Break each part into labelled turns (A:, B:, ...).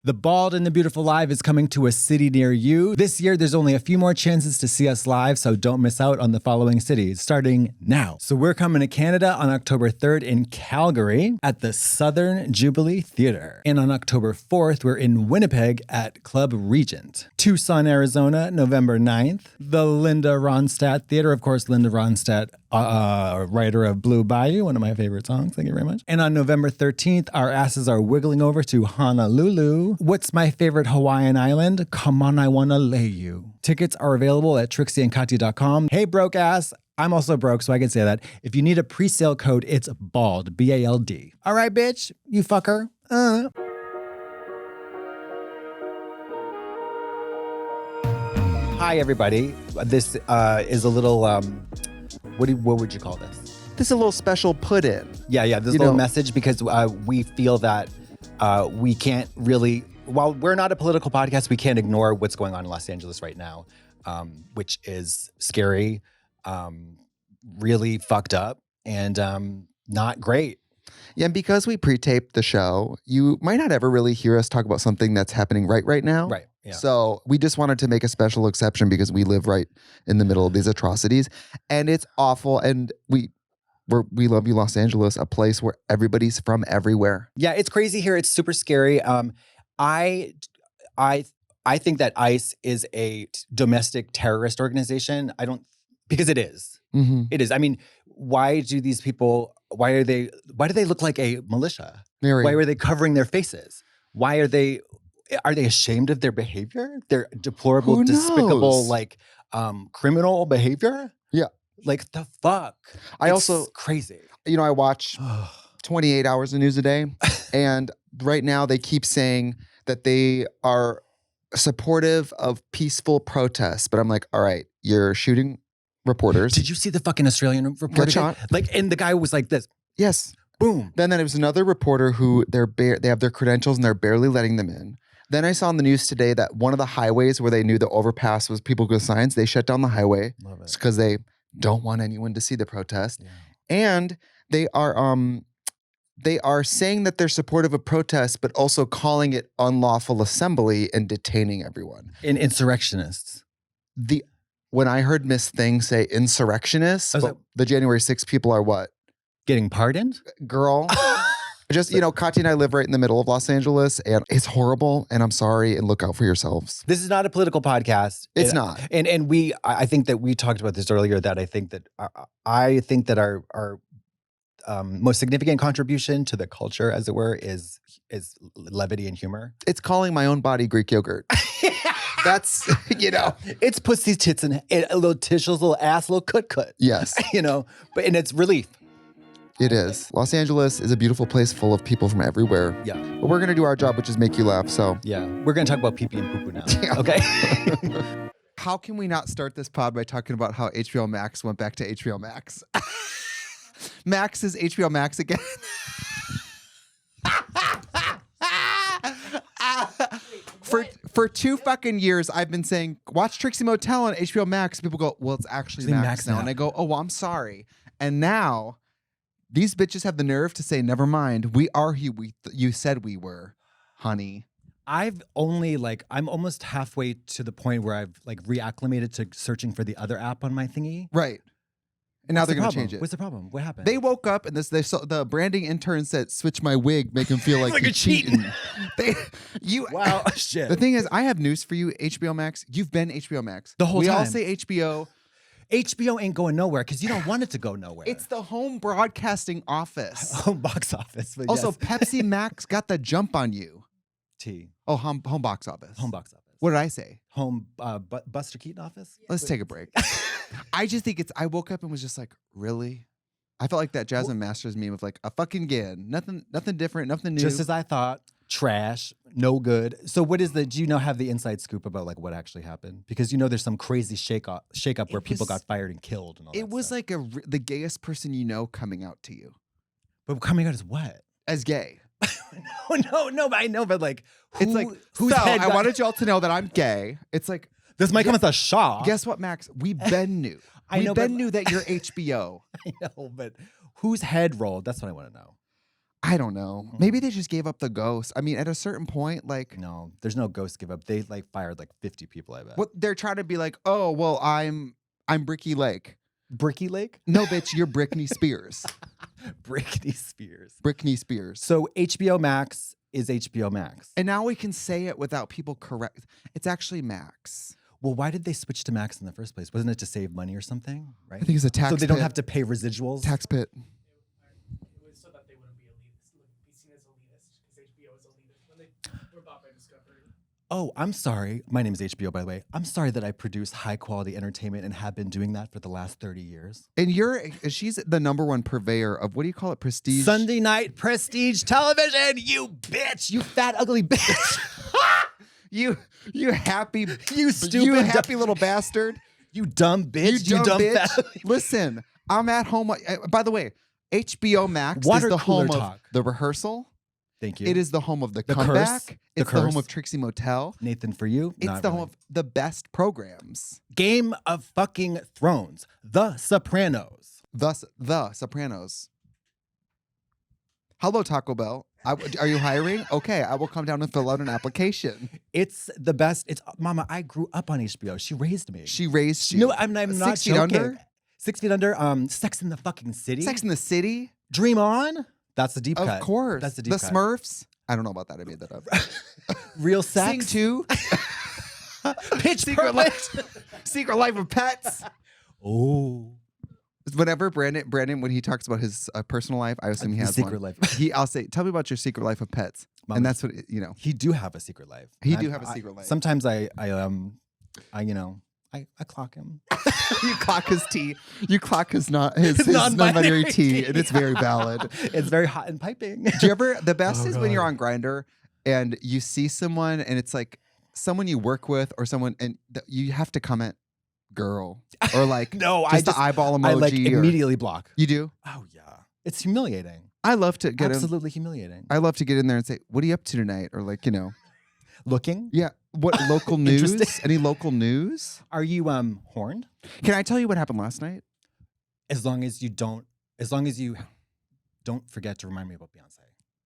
A: The Bald and the Beautiful Live is coming to a city near you. This year, there's only a few more chances to see us live, so don't miss out on the following cities, starting now. So we're coming to Canada on October 3rd in Calgary at the Southern Jubilee Theatre. And on October 4th, we're in Winnipeg at Club Regent. Tucson, Arizona, November 9th. The Linda Ronstadt Theatre, of course, Linda Ronstadt, writer of Blue Bayou, one of my favorite songs. Thank you very much. And on November 13th, our asses are wiggling over to Honolulu. What's my favorite Hawaiian island? Come on, I wanna lay you. Tickets are available at trixieandkatya.com. Hey, broke ass. I'm also broke, so I can say that. If you need a pre-sale code, it's BALD, B-A-L-D. All right, bitch, you fucker. Hi, everybody. This is a little, what would you call this?
B: This is a little special put-in.
A: Yeah, this little message because we feel that we can't really, while we're not a political podcast, we can't ignore what's going on in Los Angeles right now, which is scary, really fucked up, and not great.
B: Yeah, and because we pre-taped the show, you might not ever really hear us talk about something that's happening right now.
A: Right, yeah.
B: So we just wanted to make a special exception because we live right in the middle of these atrocities, and it's awful, and we love you, Los Angeles, a place where everybody's from everywhere.
A: Yeah, it's crazy here. It's super scary. I think that ICE is a domestic terrorist organization. Because it is.
B: Mm-hmm.
A: It is. I mean, why do these people? Why do they look like a militia?
B: Mary.
A: Why are they covering their faces? Why are they ashamed of their behavior? Their deplorable, despicable, criminal behavior?
B: Yeah.
A: Like the fuck. It's crazy.
B: I watch 28 hours of news a day, and right now they keep saying that they are supportive of peaceful protests, but I'm like, all right, you're shooting reporters.
A: Did you see the fucking Australian reporter?
B: Got shot.
A: And the guy was like this.
B: Yes.
A: Boom.
B: Then there was another reporter who they have their credentials and they're barely letting them in. Then I saw on the news today that one of the highways where they knew the overpass was people with signs, they shut down the highway because they don't want anyone to see the protest. Yeah. And they are saying that they're supportive of protests, but also calling it unlawful assembly and detaining everyone.
A: Insurrectionists.
B: When I heard Miss Thing say insurrectionists, the January 6th people are what?
A: Getting pardoned?
B: Girl. Just, Katya and I live right in the middle of Los Angeles, and it's horrible, and I'm sorry, and look out for yourselves.
A: This is not a political podcast.
B: It's not.
A: And I think that we talked about this earlier, that I think that our most significant contribution to the culture, as it were, is levity and humor.
B: It's calling my own body Greek yogurt. That's,
A: It's pussy, tits, and a little tishels, little ass, little cut.
B: Yes.
A: And it's relief.
B: It is. Los Angeles is a beautiful place full of people from everywhere.
A: Yeah.
B: But we're going to do our job, which is make you laugh, so.
A: Yeah. We're going to talk about pee-pee and poo-poo now. Yeah. Okay?
B: How can we not start this pod by talking about how HBO Max went back to HBO Max? Max is HBO Max again. For 2 fucking years, I've been saying, watch Trixie Motel on HBO Max. People go, well, it's actually Max now. And I go, oh, I'm sorry. And now, these bitches have the nerve to say, never mind. We are who you said we were, honey.
A: I'm almost halfway to the point where I've reacclimated to searching for the other app on my thingy.
B: Right. And now they're going to change it.
A: What's the problem? What happened?
B: They woke up and the branding intern said, switch my wig, make him feel like he's cheating.
A: Wow, shit.
B: The thing is, I have news for you, HBO Max. You've been HBO Max.
A: The whole time.
B: We all say HBO.
A: HBO ain't going nowhere because you don't want it to go nowhere.
B: It's the home broadcasting office.
A: Home box office.
B: Also, Pepsi Max got the jump on you. Oh, home box office.
A: Home box office.
B: What did I say?
A: Home Buster Keaton office?
B: Let's take a break. I just think I woke up and was just like, really? I felt like that Jasmine Masters meme of a fucking again. Nothing different, nothing new.
A: Just as I thought. Trash. No good. So do you have the inside scoop about what actually happened? Because there's some crazy shake-up where people got fired and killed and all that
B: It was
A: stuff.
B: the gayest person coming out to you.
A: But coming out as what?
B: As gay.
A: No, but I know, but
B: whose head I wanted y'all to know that I'm gay. It's
A: this might come as a shock.
B: Guess what, Max? We've been new. We've been new that you're HBO.
A: I know, but whose head rolled? That's what I want to know.
B: I don't know. Maybe they just gave up the ghost. I mean, at a certain point, like
A: No, there's no ghost give up. They like fired like 50 people, I bet.
B: what they're trying to be like, oh, well, I'm Bricky Lake.
A: Bricky Lake?
B: No, bitch, you're Britney Spears.
A: Britney Spears.
B: Britney Spears.
A: So HBO Max is HBO Max.
B: And now we can say it without people correct. It's actually Max.
A: Well, why did they switch to Max in the first place? Wasn't it to save money or something? Right?
B: I think it's a tax
A: so they
B: pit.
A: don't have to pay residuals.
B: Tax pit.
C: It was so that they wouldn't be elitist, be seen as elitist, because HBO is elitist when they were bought by Discovery.
A: Oh, I'm sorry. My name is HBO, by the way. I'm sorry that I produce high quality entertainment and have been doing that for the last 30 years.
B: And she's the number one purveyor of, what do you call it? Prestige?
A: Sunday night prestige television, you bitch, you fat, ugly bitch.
B: You happy,
A: You stupid,
B: you happy little bastard.
A: You dumb bitch. You dumb
B: bitch.
A: fat.
B: Listen, I'm at home. By the way, HBO Max
A: Water
B: is the
A: cooler
B: home
A: talk.
B: of The Rehearsal.
A: Thank you.
B: It is the home of The
A: The
B: Comeback.
A: Curse.
B: It's the home of Trixie Motel.
A: Nathan for you.
B: It's
A: Not
B: the
A: really.
B: home of the best programs.
A: Game of fucking Thrones. The Sopranos.
B: Thus, The Sopranos. Hello, Taco Bell. Are you hiring? Okay, I will come down and fill out an application.
A: It's the best. It's Mama. I grew up on HBO. She raised me.
B: She raised you.
A: No, I'm not
B: 6 Feet
A: joking.
B: Under?
A: 6 Feet Under. Sex in the fucking City.
B: Sex in the City?
A: Dream On. That's the deep cut.
B: Of course.
A: That's the deep
B: The
A: cut.
B: Smurfs? I don't know about that. I made that up.
A: Real
B: Sing
A: sex.
B: 2.
A: Pitch
B: Secret
A: Perfect.
B: Secret Life of Pets.
A: Oh.
B: Whenever Brandon, when he talks about his personal life, I assume he has
A: secret
B: one.
A: life.
B: I'll say, tell me about your secret life of pets.
A: Mama,
B: And that's what, you know.
A: He do have a secret life.
B: He
A: And
B: do have a secret life.
A: Sometimes I clock him.
B: You clock his tea. You clock his non-binary
A: Non-binary
B: tea,
A: tea.
B: and it's very valid.
A: It's very hot and piping.
B: Do you ever, the best
A: Oh,
B: is when you're
A: God.
B: on Grindr and you see someone and it's like someone you work with or someone, and you have to comment girl or like
A: No,
B: just the eyeball emoji.
A: I like
B: or-
A: immediately block.
B: You do?
A: Oh yeah, it's humiliating.
B: I love to get in.
A: Absolutely humiliating.
B: I love to get in there and say, what are you up to tonight? Or like,
A: Looking.
B: yeah, what local news?
A: Interesting.
B: Any local news?
A: Are you horned?
B: Can I tell you what happened last night?
A: As long as you don't forget to remind me about Beyonce.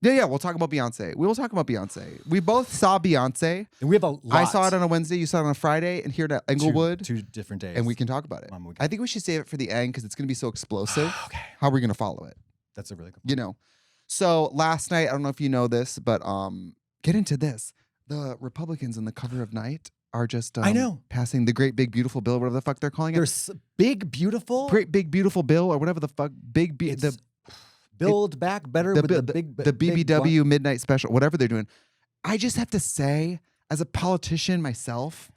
B: Yeah, we'll talk about Beyonce. We will talk about Beyonce. We both saw Beyonce.
A: And we have a lot.
B: I saw it on a Wednesday. You saw it on a Friday, and here at Englewood.
A: Two different days.
B: And we can talk about it.
A: Mom, we
B: I think we should save it for the end because it's going to be so explosive.
A: Okay.
B: How are we going to follow it?
A: That's a really good.
B: You know. So last night, I don't know if you know this, but get into this. The Republicans in the cover of Night are just
A: I know.
B: passing the Great Big Beautiful Bill, whatever the fuck they're calling it.
A: There's big, beautiful.
B: Great Big Beautiful Bill or whatever the fuck.
A: It's build back better with the big.
B: the BBW Midnight Special, whatever they're doing. I just have to say, as a politician myself,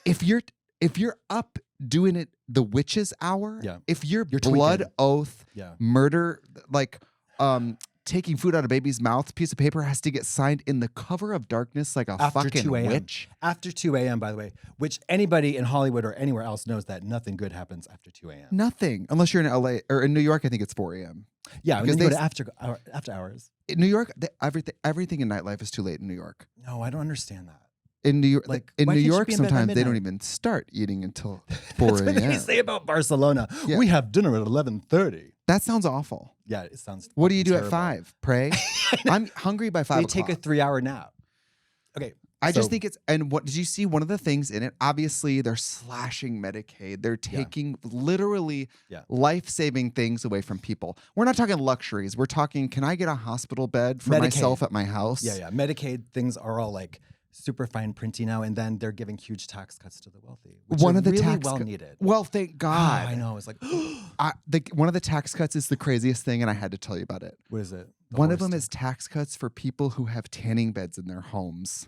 B: if you're up doing it the witches hour,
A: Yeah.
B: if you're
A: You're
B: blood
A: tweaking.
B: oath
A: Yeah.
B: murder, like taking food out of baby's mouth, piece of paper has to get signed in the cover of darkness like a
A: After
B: fucking
A: 2 a.m.
B: witch.
A: After 2 a.m., by the way, which anybody in Hollywood or anywhere else knows that nothing good happens after 2 a.m.
B: Nothing, unless you're in LA or in New York. I think it's 4 a.m.
A: Yeah,
B: Because
A: because you go
B: they-
A: to after hours.
B: In New York, everything in nightlife is too late in New York.
A: No, I don't understand that.
B: In New York,
A: Like,
B: in
A: why
B: New
A: can't you
B: York,
A: be in bed by
B: sometimes they don't
A: midnight?
B: even start eating until 4
A: That's what they
B: a.m.
A: say about Barcelona.
B: Yeah.
A: We have dinner at 11:30.
B: That sounds awful.
A: Yeah, it sounds.
B: What do you do
A: fucking
B: at
A: terrible.
B: 5? Pray. I'm hungry by 5
A: They
B: o'clock.
A: take a 3-hour nap. Okay,
B: I just
A: so-
B: think it's, and what did you see? One of the things in it, obviously, they're slashing Medicaid. They're taking literally
A: Yeah.
B: life-saving things away from people. We're not talking luxuries. We're talking, can I get a hospital bed for
A: Medicaid.
B: myself at my house?
A: Yeah. Medicaid things are all like super fine printy now, and then they're giving huge tax cuts to the wealthy. Which
B: One
A: are
B: of the
A: really
B: tax
A: well
B: cut-
A: needed.
B: Well, thank God.
A: I know. It's like,
B: One of the tax cuts is the craziest thing, and I had to tell you about it.
A: what is it? The
B: One of
A: horse
B: them is tax cuts for people who have tanning beds in their homes.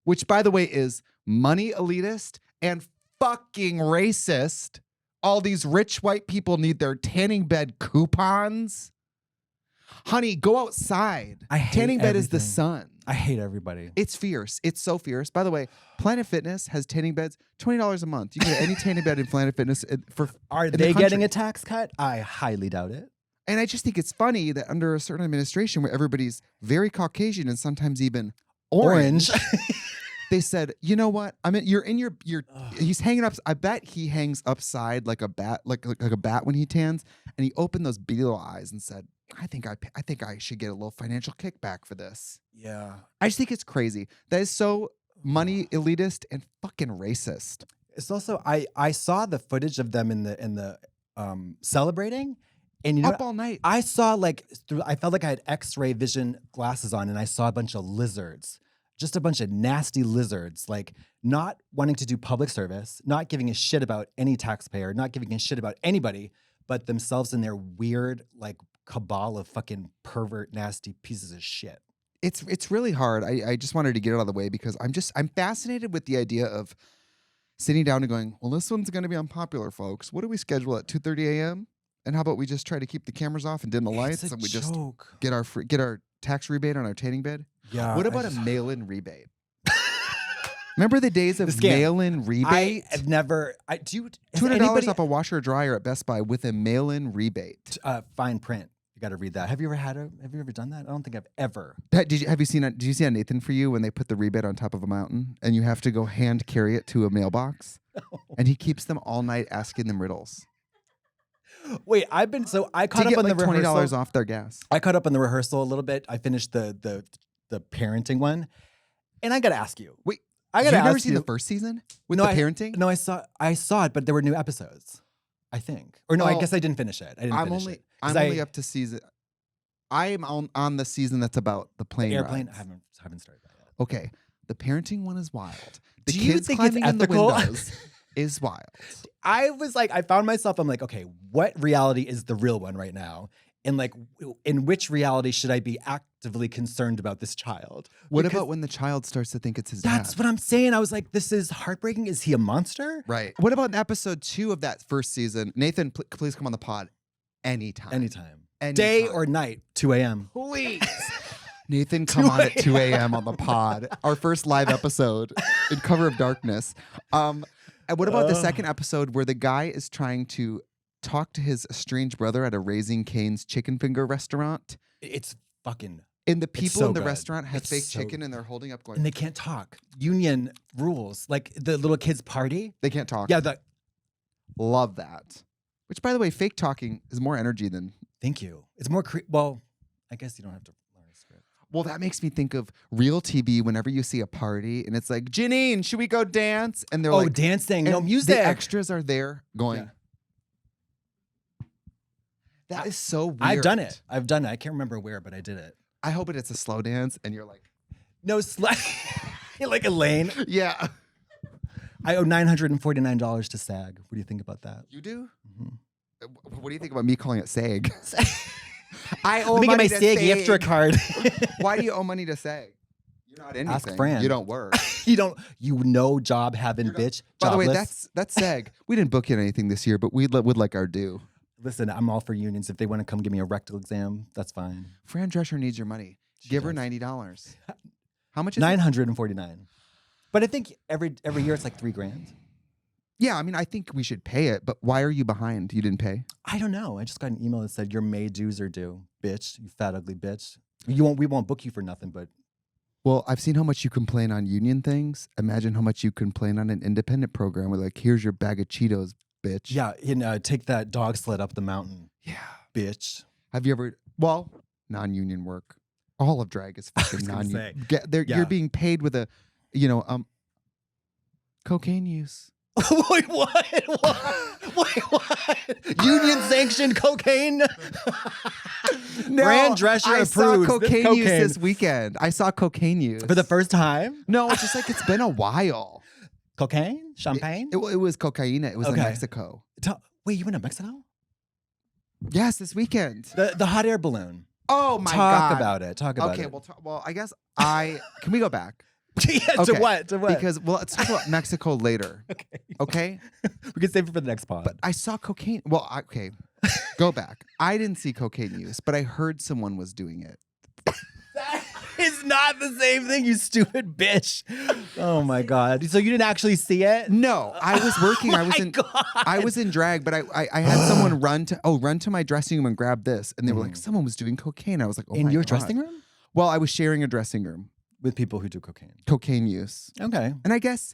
B: Which, by the way, is money elitist and fucking racist. All these rich white people need their tanning bed coupons. Honey, go outside.
A: I hate
B: Tanning bed is the
A: everything.
B: sun.
A: I hate everybody.
B: It's fierce. It's so fierce. By the way, Planet Fitness has tanning beds, $20 a month. You can get any tanning bed in Planet Fitness for.
A: Are
B: in the
A: they getting
B: country.
A: a tax cut? I highly doubt it.
B: And I just think it's funny that under a certain administration where everybody's very Caucasian and sometimes even orange, they said, you know what? I mean, you're in your he's hanging up. I bet he hangs upside like a bat, like a bat when he tans. And he opened those beetle eyes and said, I think I should get a little financial kickback for this.
A: Yeah.
B: I just think it's crazy. That is so money elitist and fucking racist.
A: It's also I saw the footage of them in the celebrating, and you know
B: Up all night.
A: I saw like I felt like I had X-ray vision glasses on, and I saw a bunch of lizards, just a bunch of nasty lizards, like not wanting to do public service, not giving a shit about any taxpayer, not giving a shit about anybody, but themselves and their weird like cabal of fucking pervert, nasty pieces of shit.
B: It's really hard. I just wanted to get it out of the way because I'm fascinated with the idea of sitting down and going, well, this one's going to be unpopular, folks. What do we schedule at 2:30 a.m.? And how about we just try to keep the cameras off and dim the lights, and we just get our tax rebate on our tanning bed?
A: Yeah.
B: What about a mail-in rebate? Remember the days of mail-in rebate?
A: I've never. Do you
B: $200 off a washer or dryer at Best Buy with a mail-in rebate.
A: Fine print. You got to read that. Have you ever done that? I don't think I've ever.
B: Did you see on Nathan For You when they put the rebate on top of a mountain and you have to go hand carry it to a mailbox? No. And he keeps them all night asking them riddles.
A: Wait, I caught up on the rehearsal.
B: $20 off their gas.
A: I caught up on the rehearsal a little bit. I finished the parenting one, and I got to ask you.
B: Wait,
A: I got to ask you.
B: You've never seen the first season with the parenting?
A: No, I saw it, but there were new episodes. I think, or no, I guess I didn't finish it. I'm only
B: up to season. I'm on the season that's about the plane.
A: Airplane.
B: Rides.
A: I haven't started that yet.
B: Okay, the parenting one is wild. The
A: Do you
B: kids
A: think it's
B: climbing in the
A: ethical?
B: windows is wild.
A: I was like, I found myself. I'm like, okay, what reality is the real one right now? And like, in which reality should I be actively concerned about this child?
B: What about when the child starts to think it's his dad?
A: That's what I'm saying. I was like, this is heartbreaking. Is he a monster?
B: Right. What about in episode 2 of that first season? Nathan, please come on the pod anytime.
A: Anytime. Day or night, 2 a.m.
B: Please. Nathan, come on at 2 a.m. on the pod. Our first live episode in Cover of Darkness. And what about the second episode where the guy is trying to talk to his estranged brother at a Raising Cane's chicken finger restaurant?
A: It's fucking.
B: And the people
A: so
B: in the
A: good.
B: restaurant have
A: It's
B: fake
A: so
B: chicken and they're holding up going.
A: And they can't talk. Union rules. Like the little kids' party.
B: They can't talk.
A: Yeah.
B: Love that. Which, by the way, fake talking is more energy than.
A: Thank you. It's more. Well, I guess you don't have to learn a script.
B: Well, that makes me think of real TV whenever you see a party and it's like, Janine, should we go dance? And they're like,
A: dancing. No
B: and
A: music.
B: The extras are there going.
A: Yeah.
B: That is so weird.
A: I've done it. I can't remember where, but I did it.
B: I hope it's a slow dance and you're like.
A: No, like Elaine.
B: Yeah.
A: I owe $949 to SAG. What do you think about that?
B: You do?
A: Mm-hmm.
B: What do you think about me calling it SAG? I owe
A: Let me get
B: money
A: my
B: to
A: SAG extra card.
B: Why do you owe money to SAG? You're not anything.
A: Ask Fran.
B: You don't work.
A: You know job having bitch.
B: By the way,
A: jobless.
B: that's SAG. We didn't book in anything this year, but we would like our due.
A: Listen, I'm all for unions. If they want to come give me a rectal exam, that's fine.
B: Fran Drescher needs your money. Give her $90. How much is
A: $949. But I think every year it's like $3,000.
B: Yeah, I mean, I think we should pay it, but why are you behind? You didn't pay?
A: I don't know. I just got an email that said your May dues are due, bitch. You fat ugly bitch. We won't book you for nothing, but.
B: Well, I've seen how much you complain on union things. Imagine how much you complain on an independent program where like, here's your bag of Cheetos, bitch.
A: Yeah, and take that dog sled up the mountain.
B: Yeah.
A: Bitch.
B: Have you ever, non-union work. All of drag is fucking non-union. You're being paid with a, cocaine use.
A: Wait, what? Wait, what? Union sanctioned cocaine?
B: No,
A: Fran Drescher approves.
B: I saw cocaine use this weekend. I saw cocaine use.
A: For the first time?
B: No, it's just like it's been a while.
A: Cocaine? Champagne?
B: It was cocaine. It was in Mexico.
A: Wait, you went to Mexico?
B: Yes, this weekend.
A: The hot air balloon.
B: Oh my God.
A: Talk about it.
B: Okay, well, I guess can we go back?
A: Yeah, to what?
B: Because, let's talk about Mexico later. Okay?
A: We can save it for the next pod.
B: But I saw cocaine. Well, okay. Go back. I didn't see cocaine use, but I heard someone was doing it.
A: That is not the same thing, you stupid bitch. Oh my God. So you didn't actually see it?
B: No, I was working.
A: God.
B: I was in drag, but I had someone run to my dressing room and grab this. And they were like, someone was doing cocaine. I was like, oh my God.
A: In your dressing room?
B: Well, I was sharing a dressing room.
A: With people who do cocaine.
B: Cocaine use.
A: Okay.
B: And I guess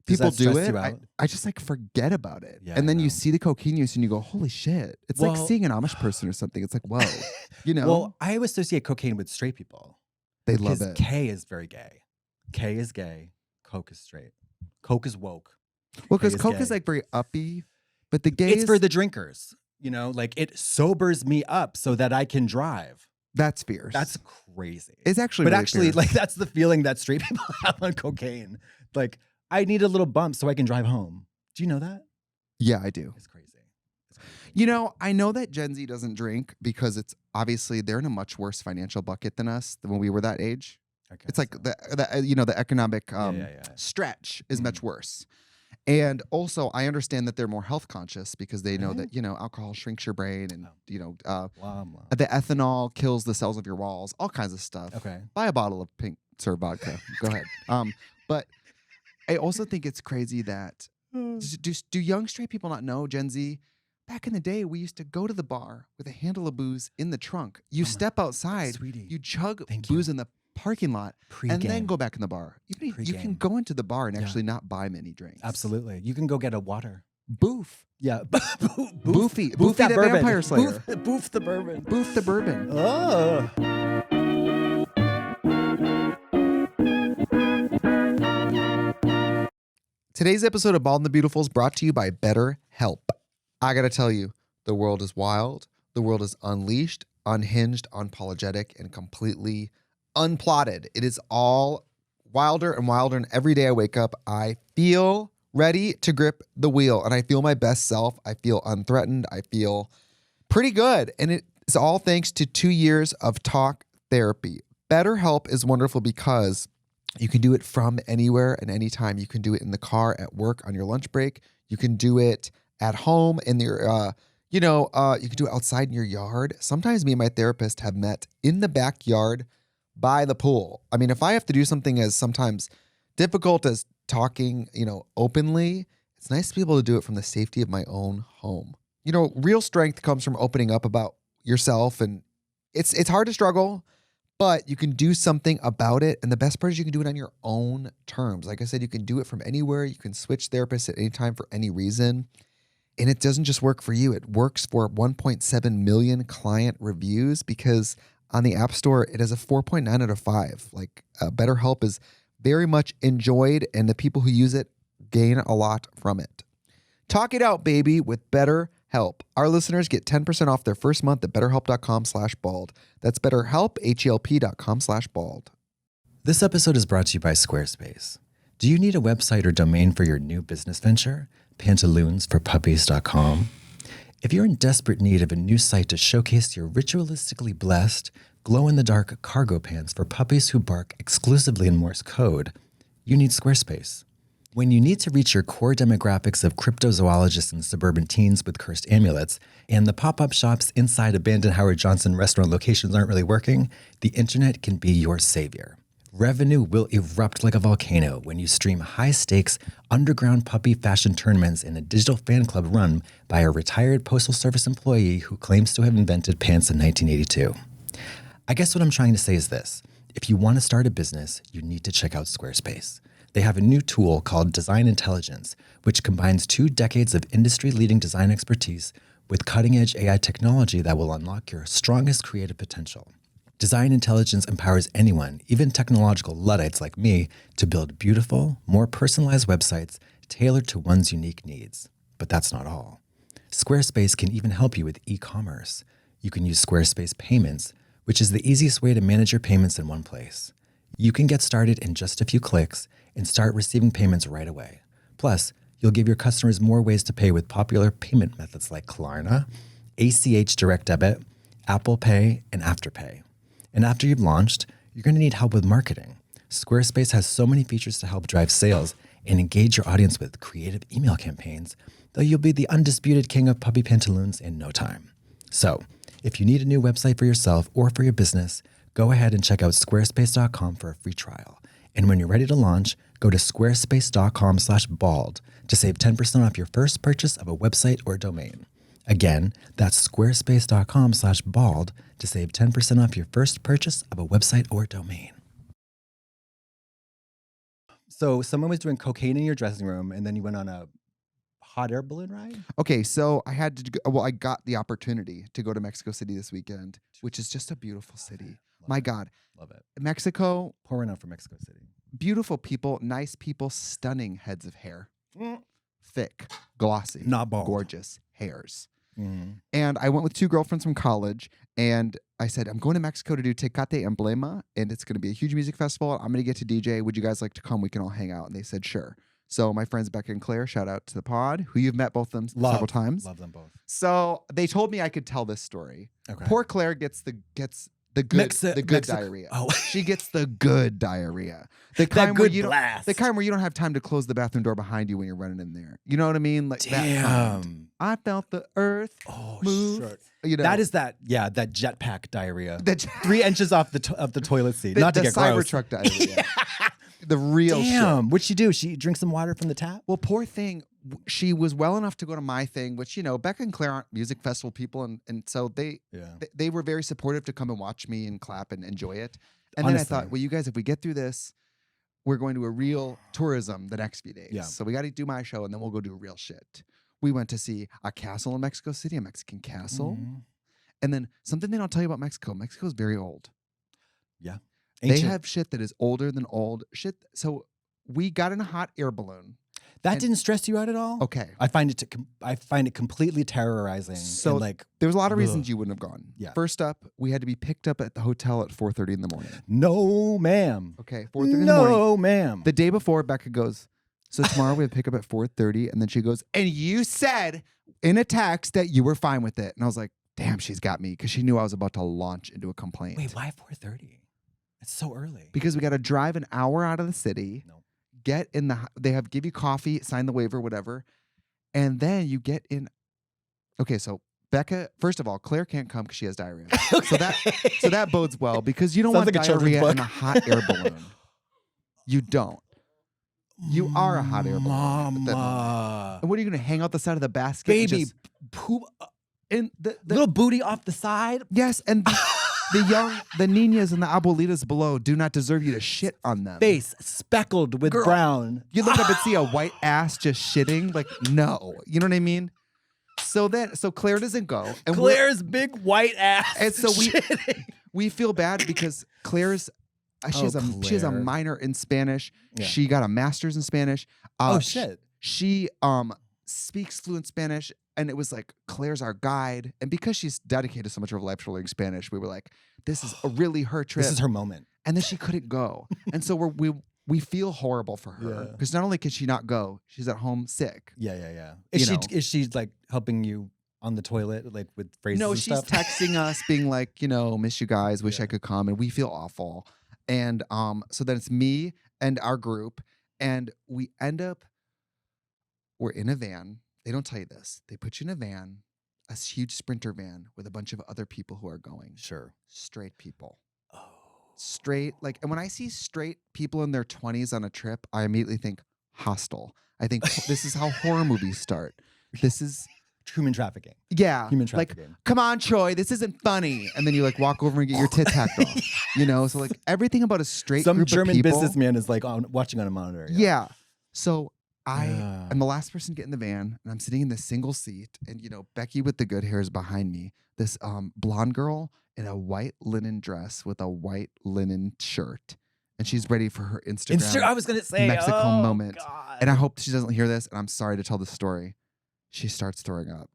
A: Does
B: people
A: that
B: do
A: stress
B: it,
A: you out?
B: I just like forget about it.
A: Yeah,
B: and then
A: I
B: you
A: know.
B: see the cocaine use and you go, holy shit. It's like
A: Well-
B: seeing an Amish person or something. It's like, whoa, you know,
A: Well, I associate cocaine with straight people.
B: they love
A: Because
B: it.
A: K is very gay. K is gay. Coke is straight. Coke is woke.
B: Well,
A: K
B: because Coke is
A: gay.
B: like very uppy, but the gays,
A: It's for the drinkers. You know, like it sobers me up so that I can drive.
B: that's fierce.
A: That's crazy.
B: it's actually
A: But
B: really
A: actually,
B: fierce.
A: like that's the feeling that straight people have on cocaine. Like, I need a little bump so I can drive home. Do you know that?
B: Yeah, I do.
A: It's crazy. It's crazy.
B: You know, I know that Gen Z doesn't drink because it's obviously they're in a much worse financial bucket than us when we were that age.
A: Okay,
B: It's like
A: so-
B: the economic
A: yeah.
B: stretch is
A: Mhm.
B: much worse. And also, I understand that they're more health conscious because they know
A: Really?
B: that, alcohol shrinks your brain and,
A: Blah, blah.
B: the ethanol kills the cells of your walls, all kinds of stuff.
A: Okay.
B: Buy a bottle of pink sir vodka. Go ahead. But I also think it's crazy that do young straight people not know, Gen Z? Back in the day, we used to go to the bar with a handle of booze in the trunk. You step outside,
A: Sweetie.
B: you chug
A: Thank
B: booze
A: you.
B: in the parking lot, and then
A: Pre-game.
B: go back in the bar. You can
A: Pre-game.
B: go into the bar and
A: Yeah.
B: actually not buy many drinks.
A: Absolutely. You can go get a water.
B: Boof.
A: Yeah.
B: Boofy
A: that
B: the
A: bourbon.
B: vampire slayer.
A: Boof the bourbon.
B: Boof the bourbon.
A: Oh.
B: Today's episode of Bald and the Beautiful is brought to you by BetterHelp. I gotta tell you, the world is wild. The world is unleashed, unhinged, unapologetic, and completely unplotted. It is all wilder and wilder. And every day I wake up, I feel ready to grip the wheel and I feel my best self. I feel unthreatened. I feel pretty good. And it's all thanks to 2 years of talk therapy. BetterHelp is wonderful because you can do it from anywhere and anytime. You can do it in the car, at work, on your lunch break. You can do it at home in your, you can do it outside in your yard. Sometimes me and my therapist have met in the backyard by the pool. I mean, if I have to do something as sometimes difficult as talking, openly, it's nice to be able to do it from the safety of my own home. Real strength comes from opening up about yourself, and it's hard to struggle, but you can do something about it. And the best part is you can do it on your own terms. Like I said, you can do it from anywhere. You can switch therapists at any time for any reason. And it doesn't just work for you. It works for 1.7 million client reviews because on the App Store, it has a 4.9 out of 5. Like BetterHelp is very much enjoyed, and the people who use it gain a lot from it. Talk it out, baby, with BetterHelp. Our listeners get 10% off their first month at betterhelp.com/bald. That's BetterHelp, HELP.com/bald.
A: This episode is brought to you by Squarespace. Do you need a website or domain for your new business venture? Pantaloonsforpuppies.com. If you're in desperate need of a new site to showcase your ritualistically blessed, glow-in-the-dark cargo pants for puppies who bark exclusively in Morse code, you need Squarespace. When you need to reach your core demographics of cryptozoologists and suburban teens with cursed amulets, and the pop-up shops inside abandoned Howard Johnson restaurant locations aren't really working, the internet can be your savior. Revenue will erupt like a volcano when you stream high-stakes, underground puppy fashion tournaments in a digital fan club run by a retired Postal Service employee who claims to have invented pants in 1982. I guess what I'm trying to say is this. If you want to start a business, you need to check out Squarespace. They have a new tool called Design Intelligence, which combines 2 decades of industry-leading design expertise with cutting-edge AI technology that will unlock your strongest creative potential. Design Intelligence empowers anyone, even technological Luddites like me, to build beautiful, more personalized websites tailored to one's unique needs. But that's not all. Squarespace can even help you with e-commerce. You can use Squarespace Payments, which is the easiest way to manage your payments in one place. You can get started in just a few clicks and start receiving payments right away. Plus, you'll give your customers more ways to pay with popular payment methods like Klarna, ACH Direct Debit, Apple Pay, and Afterpay. And after you've launched, you're going to need help with marketing. Squarespace has so many features to help drive sales and engage your audience with creative email campaigns, that you'll be the undisputed king of puppy pantaloons in no time. So, if you need a new website for yourself or for your business, go ahead and check out squarespace.com for a free trial. And when you're ready to launch, go to squarespace.com/bald to save 10% off your first purchase of a website or domain. Again, that's squarespace.com/bald to save 10% off your first purchase of a website or domain. So someone was doing cocaine in your dressing room, and then you went on a hot air balloon ride?
B: Okay, so I had to go, well, I got the opportunity to go to Mexico City this weekend, which is just a beautiful city. My God.
A: Love it.
B: Mexico,
A: Pour one out for Mexico City.
B: beautiful people, nice people, stunning heads of hair. Thick, glossy,
A: Not bald.
B: gorgeous hairs.
A: Mhm.
B: And I went with 2 girlfriends from college, and I said, I'm going to Mexico to do Tecate Emblema, and it's going to be a huge music festival. I'm going to get to DJ. Would you guys like to come? We can all hang out. And they said, sure. So my friends Becca and Claire, shout out to the pod, who you've met both of them several times.
A: Love them both.
B: So they told me I could tell this story.
A: Okay.
B: Poor Claire gets the good diarrhea.
A: Oh.
B: She gets the good diarrhea. The
A: That
B: kind where
A: good
B: you
A: blast.
B: the kind where you don't have time to close the bathroom door behind you when you're running in there. You know what I mean? Like that kind.
A: Damn.
B: I felt the earth
A: Oh,
B: move.
A: shit.
B: You know
A: That is that jetpack diarrhea.
B: the
A: 3 inches off the toilet seat. Not to
B: the
A: get gross.
B: Cybertruck diarrhea. The real shit.
A: Damn. What'd she do? She drinks some water from the tap?
B: Well, poor thing. She was well enough to go to my thing, which, you know, Becca and Claire aren't music festival people. And so they were very supportive to come and watch me and clap and enjoy it. And then I
A: Honestly.
B: thought, well, you guys, if we get through this, we're going to a real tourism the next few days.
A: Yeah.
B: So we got to do my show and then we'll go do real shit. We went to see a castle in Mexico City, a Mexican castle.
A: Mhm.
B: And then something they don't tell you about Mexico. Mexico is very old.
A: Yeah.
B: They
A: Ancient.
B: have shit that is older than old shit. So we got in a hot air balloon.
A: That
B: and-
A: didn't stress you out at all?
B: Okay.
A: I find it completely terrorizing.
B: So
A: and like,
B: there was a lot of
A: ugh.
B: reasons you wouldn't have gone.
A: Yeah.
B: First up, we had to be picked up at the hotel at 4:30 in the morning.
A: no, ma'am.
B: Okay, 4:30 in the morning.
A: No, ma'am.
B: The day before, Becca goes, so tomorrow we have to pick up at 4:30, and then she goes, and you said in a text that you were fine with it. And I was like, damn, she's got me, because she knew I was about to launch into a complaint.
A: Wait, why 4:30? It's so early.
B: Because we got to drive an hour out of the city,
A: No.
B: get in give you coffee, sign the waiver, whatever, and then you get in. Okay, so Becca, first of all, Claire can't come because she has diarrhea. So that bodes well, because you don't
A: Sounds
B: want
A: like a children's
B: diarrhea in
A: book.
B: a hot air balloon. You don't. You are a hot air balloon at that moment.
A: Mama.
B: And what are you going to hang out the side of the basket? and
A: Baby,
B: just-
A: poop.
B: and the
A: Little booty off the side.
B: yes, and the niñas and the abuelitas below do not deserve you to shit on them.
A: Face speckled with
B: Girl.
A: brown.
B: You look up and see a white ass just shitting. Like, no. You know what I mean? So Claire doesn't go. And
A: Claire's big white ass.
B: And so
A: shitting.
B: we feel bad because Claire's she has a
A: Claire.
B: minor in Spanish.
A: Yeah.
B: She got a master's in Spanish.
A: Oh,
B: sh-
A: shit.
B: She speaks fluent Spanish, and it was like, Claire's our guide. And because she's dedicated so much of her life to learning Spanish, we were like, this is really her trip.
A: This is her moment.
B: And then she couldn't go. And so we feel horrible for her.
A: Yeah.
B: Because not only can she not go, she's at home sick.
A: Yeah.
B: You know.
A: Is she like helping you on the toilet, like with phrases
B: No,
A: and
B: she's
A: stuff?
B: texting us being like, miss you guys, wish
A: Yeah.
B: I could come. And we feel awful. And so then it's me and our group. And we're in a van. They don't tell you this. They put you in a van, a huge Sprinter van with a bunch of other people who are going.
A: Sure.
B: Straight people.
A: Oh.
B: Straight, and when I see straight people in their 20s on a trip, I immediately think hostile. I think this is how horror movies start. This is,
A: Human trafficking.
B: yeah.
A: Human
B: Like,
A: trafficking.
B: come on, Troy, this isn't funny. And then you walk over and get your tits hacked off. So everything about a straight
A: Some
B: group
A: German
B: of people.
A: businessman is like watching on a monitor.
B: Yeah. So
A: Yeah.
B: I'm the last person to get in the van, and I'm sitting in this single seat, and Becky with the good hair is behind me. This blonde girl in a white linen dress with a white linen shirt, and she's ready for her Instagram
A: I was gonna say
B: Mexico moment.
A: God.
B: And I hope she doesn't hear this, and I'm sorry to tell the story. She starts throwing up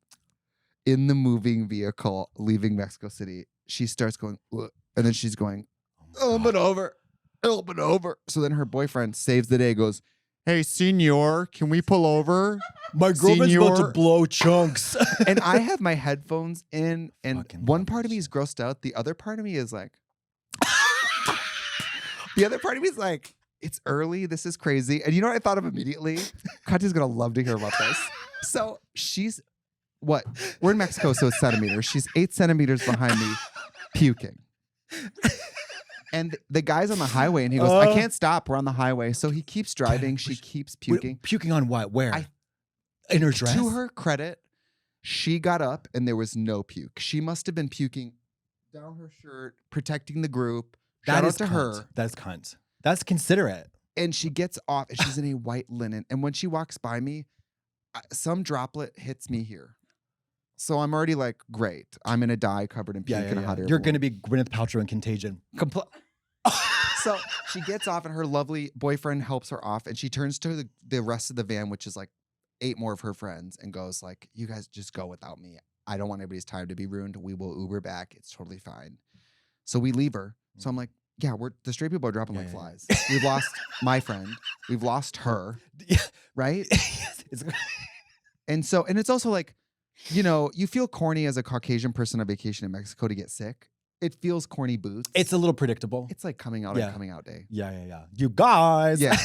B: in the moving vehicle leaving Mexico City. She starts going, "Ugh," and then she's going, help it over. So then her boyfriend saves the day, goes, hey, senor, can we pull over?
A: My girlfriend's about to
B: Senor.
A: blow chunks.
B: And I have my headphones in, and
A: Fucking
B: one
A: love
B: part of
A: that
B: me is grossed out. The other part of me is like, it's early. This is crazy. And you know what I thought of immediately? Katya's going to love to hear about this. So we're in Mexico, so it's centimeters. She's 8 centimeters behind me, puking. And the guy's on the highway, and he goes, I can't stop. We're on the highway. So he keeps driving. She keeps puking.
A: Puking on what? Where? In her dress?
B: To her credit, she got up and there was no puke. She must have been puking down her shirt, protecting the group. Shout out to her.
A: That's cunt. That's considerate.
B: And she gets off and she's in a white linen. And when she walks by me, some droplet hits me here. So I'm already like, great. I'm in a dye covered in pink and a hot air
A: You're
B: balloon.
A: going to be Gwyneth Paltrow in Contagion.
B: So she gets off and her lovely boyfriend helps her off. And she turns to the rest of the van, which is like 8 more of her friends, and goes like, you guys just go without me. I don't want anybody's time to be ruined. We will Uber back. It's totally fine. So we leave her. So I'm like, yeah, the straight people are dropping like flies. We've lost my friend. We've lost her. Right? And it's also like, you know, you feel corny as a Caucasian person on vacation in Mexico to get sick. It feels corny boots.
A: It's a little predictable.
B: It's like coming out on coming out day.
A: Yeah. You guys.
B: Yeah.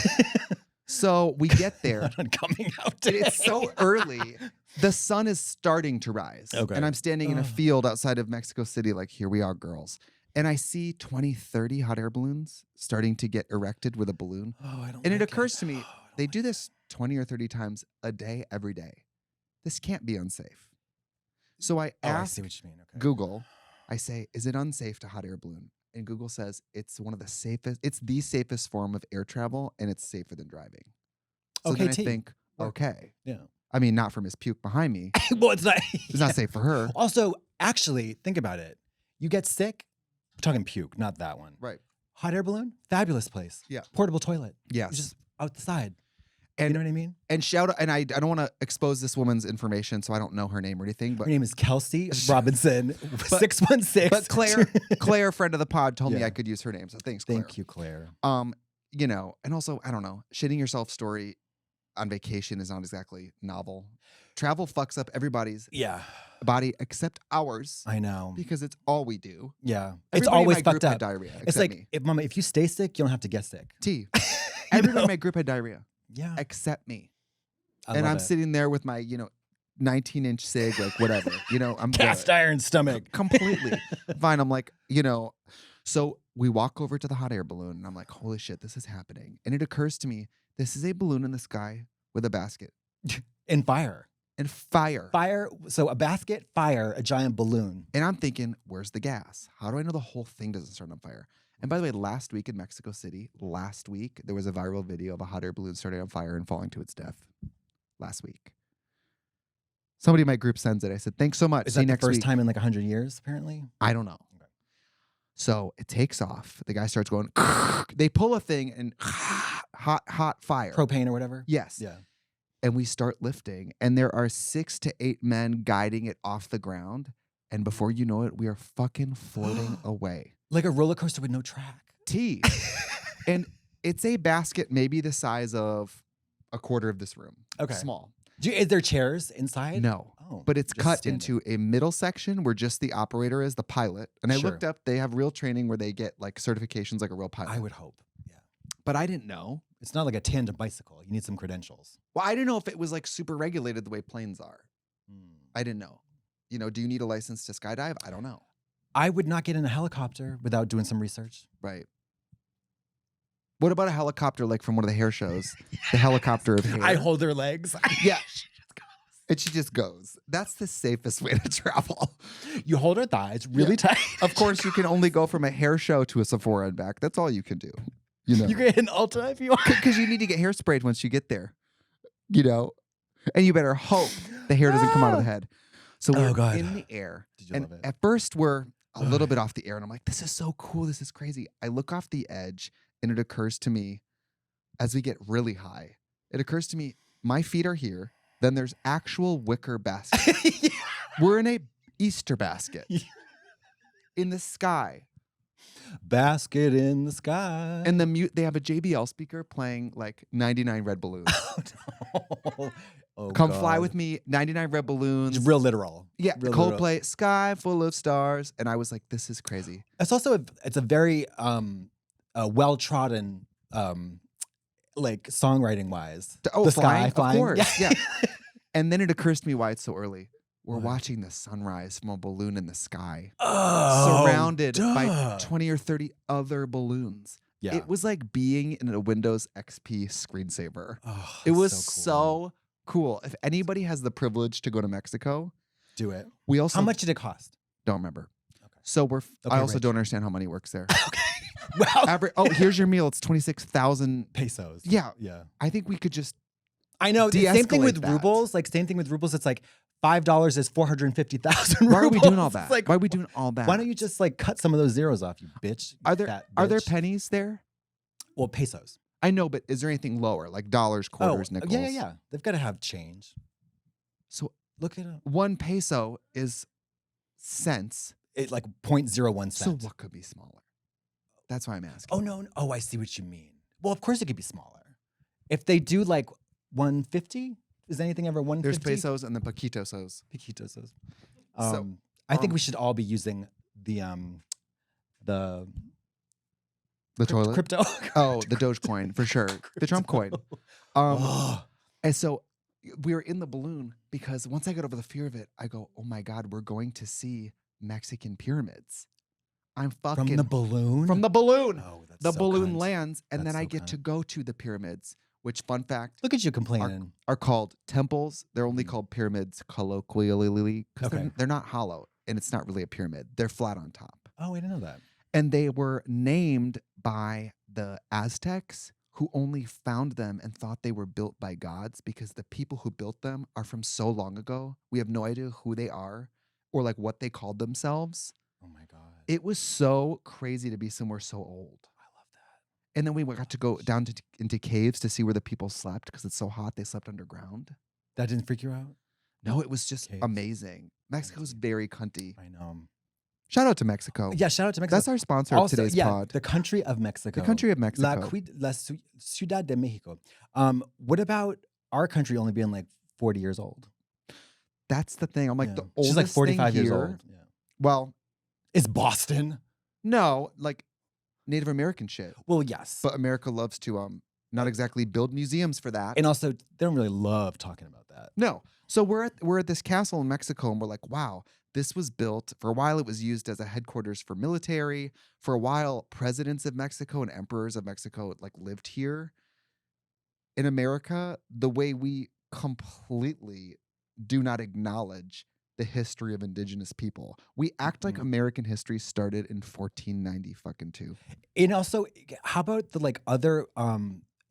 B: So we get there.
A: On coming out day.
B: It's so early. The sun is starting to rise.
A: Okay.
B: And I'm standing in a field outside of Mexico City like, here we are, girls. And I see 20, 30 hot air balloons starting to get erected with a balloon. And it occurs to me, they do this 20 or 30 times a day, every day. This can't be unsafe. So I ask Google, I say, is it unsafe to hot air balloon? And Google says it's one of the safest, it's the safest form of air travel, and it's safer than driving. So then I think, okay.
A: Yeah.
B: I mean, not for Miss Puke behind me.
A: Well, it's not.
B: It's not safe for her.
A: Also, actually, think about it. You get sick, I'm talking puke, not that one.
B: Right.
A: Hot air balloon, fabulous place.
B: Yeah.
A: Portable toilet.
B: Yes.
A: Just out the side.
B: And,
A: you know what I mean?
B: And shout out, and I don't want to expose this woman's information, so I don't know her name or anything. But
A: her name is Kelsey Robinson, 616.
B: But Claire, friend of the pod, told me I could use her name. So thanks, Claire.
A: Thank you, Claire.
B: You know, and also, I don't know, shitting yourself story on vacation is not exactly novel. Travel fucks up everybody's body except ours.
A: I know.
B: Because it's all we do.
A: Yeah.
B: Everybody
A: it's always
B: in my
A: fucked
B: group
A: up.
B: had diarrhea.
A: It's like,
B: me.
A: if you stay sick, you don't have to get sick.
B: Everybody in my group had diarrhea.
A: Yeah.
B: Except me. And I'm sitting there with my, 19-inch cig, like whatever. I'm
A: cast iron stomach.
B: Completely. Fine. I'm like, so we walk over to the hot air balloon and I'm like, holy shit, this is happening. And it occurs to me, this is a balloon in the sky with a basket.
A: And fire.
B: And fire.
A: Fire. So a basket, fire, a giant balloon.
B: And I'm thinking, where's the gas? How do I know the whole thing doesn't start on fire? And by the way, last week in Mexico City, there was a viral video of a hot air balloon starting on fire and falling to its death. Last week. Somebody in my group sends it. I said, thanks so much.
A: Is that the first time in like 100 years, apparently?
B: I don't know. Okay. So it takes off. The guy starts going, they pull a thing and hot fire.
A: Propane or whatever?
B: Yes.
A: Yeah.
B: And we start lifting. And there are 6 to 8 men guiding it off the ground. And before you know it, we are fucking floating away.
A: Like a roller coaster with no track.
B: And it's a basket maybe the size of a quarter of this room.
A: Okay.
B: Small.
A: Is there chairs inside?
B: No. But it's cut into a middle section where just the operator is, the pilot. And I looked up, they have real training where they get like certifications like a real pilot.
A: I would hope. Yeah.
B: But I didn't know.
A: It's not like a tandem bicycle. You need some credentials.
B: Well, I didn't know if it was like super regulated the way planes are. I didn't know. Do you need a license to skydive? I don't know.
A: I would not get in a helicopter without doing some research.
B: Right. What about a helicopter like from one of the hair shows? The helicopter of hair.
A: I hold her legs.
B: Yeah. And she just goes. That's the safest way to travel.
A: You hold her thighs really tight.
B: Of course, you can only go from a hair show to a Sephora and back. That's all you can do.
A: You can hit an Ulta if you want.
B: Because you need to get hair sprayed once you get there. And you better hope the hair doesn't come out of the head. So we're in the air.
A: Did you love it?
B: At first, we're a little bit off the air. And I'm like, this is so cool. This is crazy. I look off the edge and it occurs to me as we get really high, it occurs to me, my feet are here. Then there's actual wicker baskets. We're in a Easter basket in the sky.
A: Basket in the sky.
B: And they have a JBL speaker playing like 99 Red Balloons. Come fly with me, 99 Red Balloons.
A: Real literal.
B: Yeah,
A: real
B: Coldplay,
A: literal.
B: Sky full of stars. And I was like, this is crazy.
A: It's also it's a very well-trodden like songwriting wise.
B: The
A: sky flying.
B: Of course. Yeah. And then it occurs to me why it's so early. We're watching the sunrise from a balloon in the sky. Surrounded by 20 or 30 other balloons. Yeah. It was like being in a Windows XP screensaver. It was so cool. If anybody has the privilege to go to Mexico,
A: do it.
B: We also
A: How much did it cost?
B: Don't remember. Okay. So I also don't understand how money works there.
A: Okay. Well,
B: Here's your meal. It's 26,000
A: pesos.
B: Yeah.
A: Yeah.
B: I think we could just
A: I know. The same thing with
B: de-escalate that.
A: rubles. Like same thing with rubles. It's like $5 is 450,000 rubles.
B: Why are we doing all that?
A: It's like,
B: Why are we doing all that?
A: why don't you just like cut some of those zeros off, you bitch?
B: Are
A: you
B: there
A: fat
B: are there
A: bitch.
B: pennies there?
A: Well, pesos.
B: I know, but is there anything lower, like dollars, quarters, nickels?
A: Yeah. They've got to have change.
B: So
A: Look it up.
B: 1 peso is cents.
A: It like 0.01
B: So
A: cent.
B: what could be smaller? That's why I'm asking.
A: Oh no. Oh, I see what you mean. Well, of course it could be smaller. If they do like 150, is anything ever 150?
B: There's pesos and the paquitosos.
A: Piquitos.
B: So,
A: I think we should all be using the
B: toilet.
A: crypto.
B: Oh, the Dogecoin for sure. The Trump coin. And so we were in the balloon because once I got over the fear of it, I go, oh my God, we're going to see Mexican pyramids. I'm fucking
A: From the balloon?
B: From the balloon.
A: Oh, that's
B: The
A: so
B: balloon
A: cunt.
B: lands, and
A: That's
B: then I
A: so
B: get
A: cunt.
B: to go to the pyramids, which, fun fact,
A: Look at you complaining.
B: are called temples. They're only called pyramids colloquially because
A: Okay.
B: they're not hollow, and it's not really a pyramid. They're flat on top.
A: Oh, I didn't know that.
B: And they were named by the Aztecs, who only found them and thought they were built by gods because the people who built them are from so long ago. We have no idea who they are or like what they called themselves.
A: Oh my God.
B: It was so crazy to be somewhere so old.
A: I love that.
B: And then we got to go down into caves to see where the people slept because it's so hot. They slept underground.
A: That didn't freak you out?
B: No, it was just
A: Caves.
B: amazing. Mexico's
A: Crazy.
B: very cunty.
A: I know.
B: Shout out to Mexico.
A: Yeah, shout out to Mexico.
B: That's our sponsor
A: Also,
B: of today's
A: yeah,
B: pod.
A: the country of Mexico.
B: The country of Mexico.
A: La Ciudad de Mexico. What about our country only being like 40 years old?
B: That's the thing. I'm like
A: Yeah.
B: the oldest
A: She's like 45
B: thing
A: years
B: here,
A: old. Yeah.
B: Well,
A: Is Boston?
B: no, like Native American shit.
A: Well, yes.
B: But America loves to not exactly build museums for that.
A: And also, they don't really love talking about that.
B: No. So we're at this castle in Mexico, and we're like, wow, this was built. For a while, it was used as a headquarters for military. For a while, presidents of Mexico and emperors of Mexico like lived here. In America, the way we completely do not acknowledge the history of indigenous people. We act like American history started in 1490 fucking 2.
A: And also, how about the like other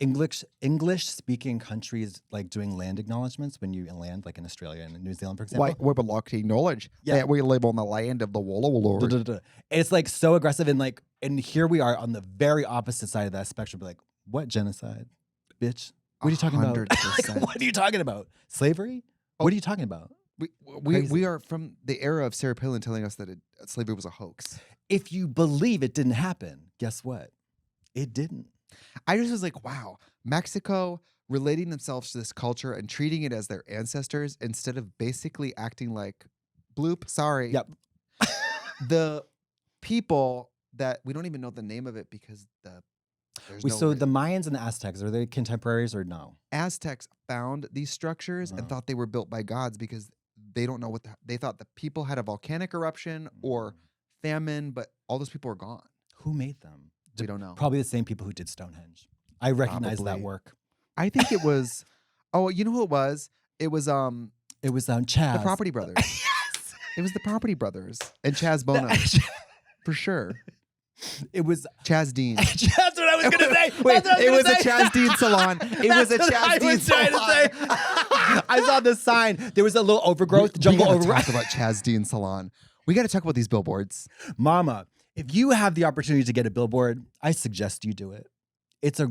A: English speaking countries like doing land acknowledgements when you land, like in Australia and New Zealand, for example?
B: We belong to knowledge that we live on the land of the Walla Walla.
A: It's like so aggressive and here we are on the very opposite side of that spectrum. Be like, what genocide, bitch? What are you talking about?
B: 100%.
A: What are you talking about? Slavery? What are you talking about?
B: We are from the era of Sarah Palin telling us that slavery was a hoax.
A: If you believe it didn't happen, guess what? It didn't.
B: I just was like, wow, Mexico relating themselves to this culture and treating it as their ancestors instead of basically acting like bloop, sorry.
A: Yep.
B: The people that we don't even know the name of it because there's no
A: So the Mayans and the Aztecs, are they contemporaries or no?
B: Aztecs found these structures and thought they were built by gods because they don't know what they thought the people had a volcanic eruption or famine, but all those people are gone.
A: Who made them?
B: We don't know.
A: Probably the same people who did Stonehenge. I recognize that
B: Probably.
A: work.
B: I think it was. Oh, you know who it was? It was
A: It was Chaz.
B: the Property Brothers.
A: Yes.
B: It was the Property Brothers and Chaz Bono for sure.
A: It was
B: Chaz Dean.
A: That's what I was gonna say.
B: Wait,
A: That's what I
B: it was
A: gonna
B: a
A: say.
B: Chaz Dean salon. It was a
A: That's what I
B: Chaz Dean
A: was trying to
B: salon.
A: say. I saw the sign. There was a little overgrowth, jungle
B: we gotta
A: overgrowth.
B: talk about Chaz Dean salon. We got to talk about these billboards.
A: Mama, if you have the opportunity to get a billboard, I suggest you do it. It's a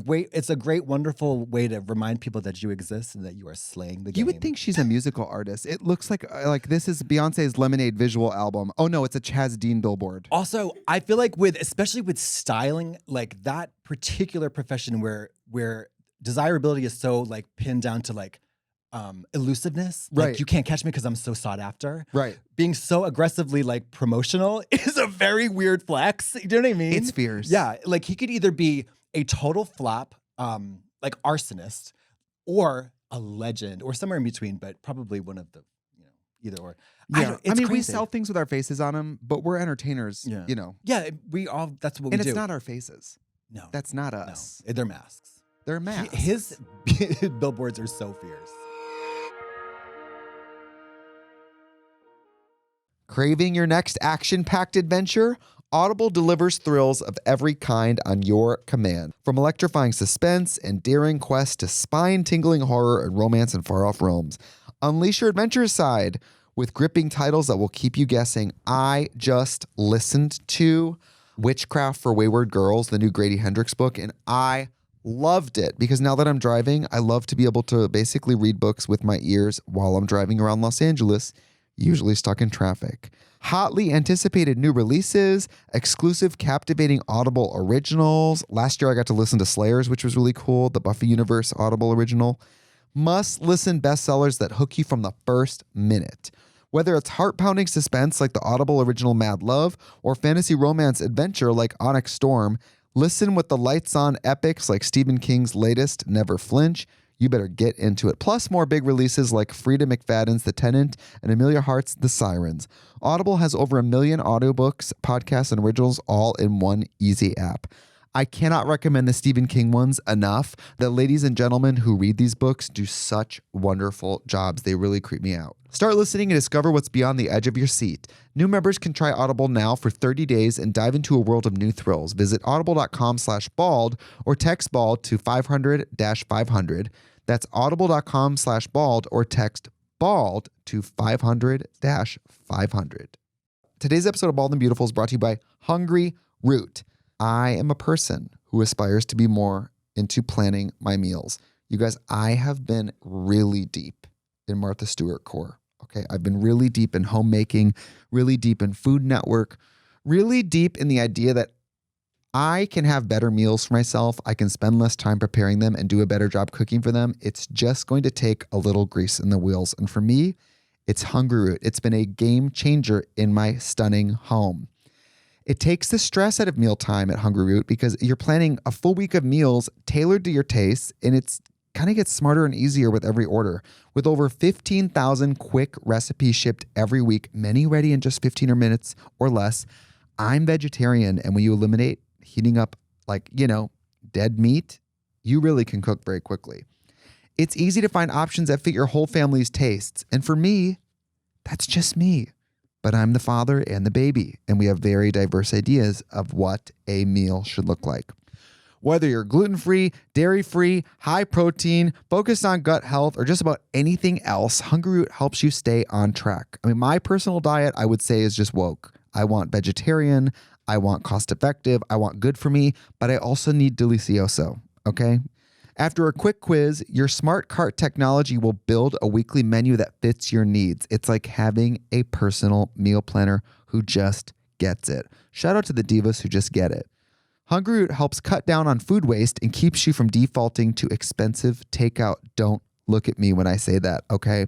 A: great, wonderful way to remind people that you exist and that you are slaying the game.
B: You would think she's a musical artist. It looks like this is Beyonce's Lemonade visual album. Oh no, it's a Chaz Dean billboard.
A: Also, I feel like especially with styling, like that particular profession where desirability is so like pinned down to like elusiveness.
B: Right.
A: Like you can't catch me because I'm so sought after.
B: Right.
A: Being so aggressively like promotional is a very weird flex. You know what I mean?
B: It's fierce.
A: Yeah. Like he could either be a total flop, like arsonist, or a legend, or somewhere in between, but probably one of the, either or.
B: Yeah. I mean, we
A: crazy.
B: sell things with our faces on them, but we're entertainers,
A: Yeah.
B: you know.
A: Yeah, that's what we
B: And
A: do.
B: it's not our faces.
A: No.
B: That's not
A: No.
B: us.
A: They're masks.
B: They're masks.
A: His billboards are so fierce.
B: Craving your next action-packed adventure? Audible delivers thrills of every kind on your command. From electrifying suspense and daring quests to spine-tingling horror and romance in far-off realms. Unleash your adventurous side with gripping titles that will keep you guessing. I just listened to Witchcraft for Wayward Girls, the new Grady Hendrix book, and I loved it because now that I'm driving, I love to be able to basically read books with my ears while I'm driving around Los Angeles, usually stuck in traffic. Hotly anticipated new releases, exclusive captivating Audible originals. Last year I got to listen to Slayers, which was really cool, the Buffy Universe Audible original. Must-listen bestsellers that hook you from the first minute. Whether it's heart-pounding suspense like the Audible original Mad Love or fantasy romance adventure like Onyx Storm, listen with the lights-on epics like Stephen King's latest Never Flinch. You better get into it. Plus more big releases like Frida McFadden's The Tenant and Amelia Hart's The Sirens. Audible has over 1 million audiobooks, podcasts, and originals all in one easy app. I cannot recommend the Stephen King ones enough. The ladies and gentlemen who read these books do such wonderful jobs. They really creep me out. Start listening and discover what's beyond the edge of your seat. New members can try Audible now for 30 days and dive into a world of new thrills. Visit audible.com/bald or text bald to 500-500. That's audible.com/bald or text bald to 500-500. Today's episode of Bald and Beautiful is brought to you by Hungry Root. I am a person who aspires to be more into planning my meals. You guys, I have been really deep in Martha Stewart core. Okay, I've been really deep in homemaking, really deep in Food Network, really deep in the idea that I can have better meals for myself. I can spend less time preparing them and do a better job cooking for them. It's just going to take a little grease in the wheels. And for me, it's Hungry Root. It's been a game changer in my stunning home. It takes the stress out of mealtime at Hungry Root because you're planning a full week of meals tailored to your tastes, and it's kind of gets smarter and easier with every order. With over 15,000 quick recipes shipped every week, many ready in just 15 minutes or less. I'm vegetarian, and when you eliminate heating up dead meat, you really can cook very quickly. It's easy to find options that fit your whole family's tastes. And for me, that's just me. But I'm the father and the baby, and we have very diverse ideas of what a meal should look like. Whether you're gluten-free, dairy-free, high protein, focused on gut health, or just about anything else, Hungry Root helps you stay on track. I mean, my personal diet, I would say, is just woke. I want vegetarian, I want cost-effective, I want good for me, but I also need delicioso, okay? After a quick quiz, your smart cart technology will build a weekly menu that fits your needs. It's like having a personal meal planner who just gets it. Shout out to the divas who just get it. Hungry Root helps cut down on food waste and keeps you from defaulting to expensive takeout. Don't look at me when I say that, okay?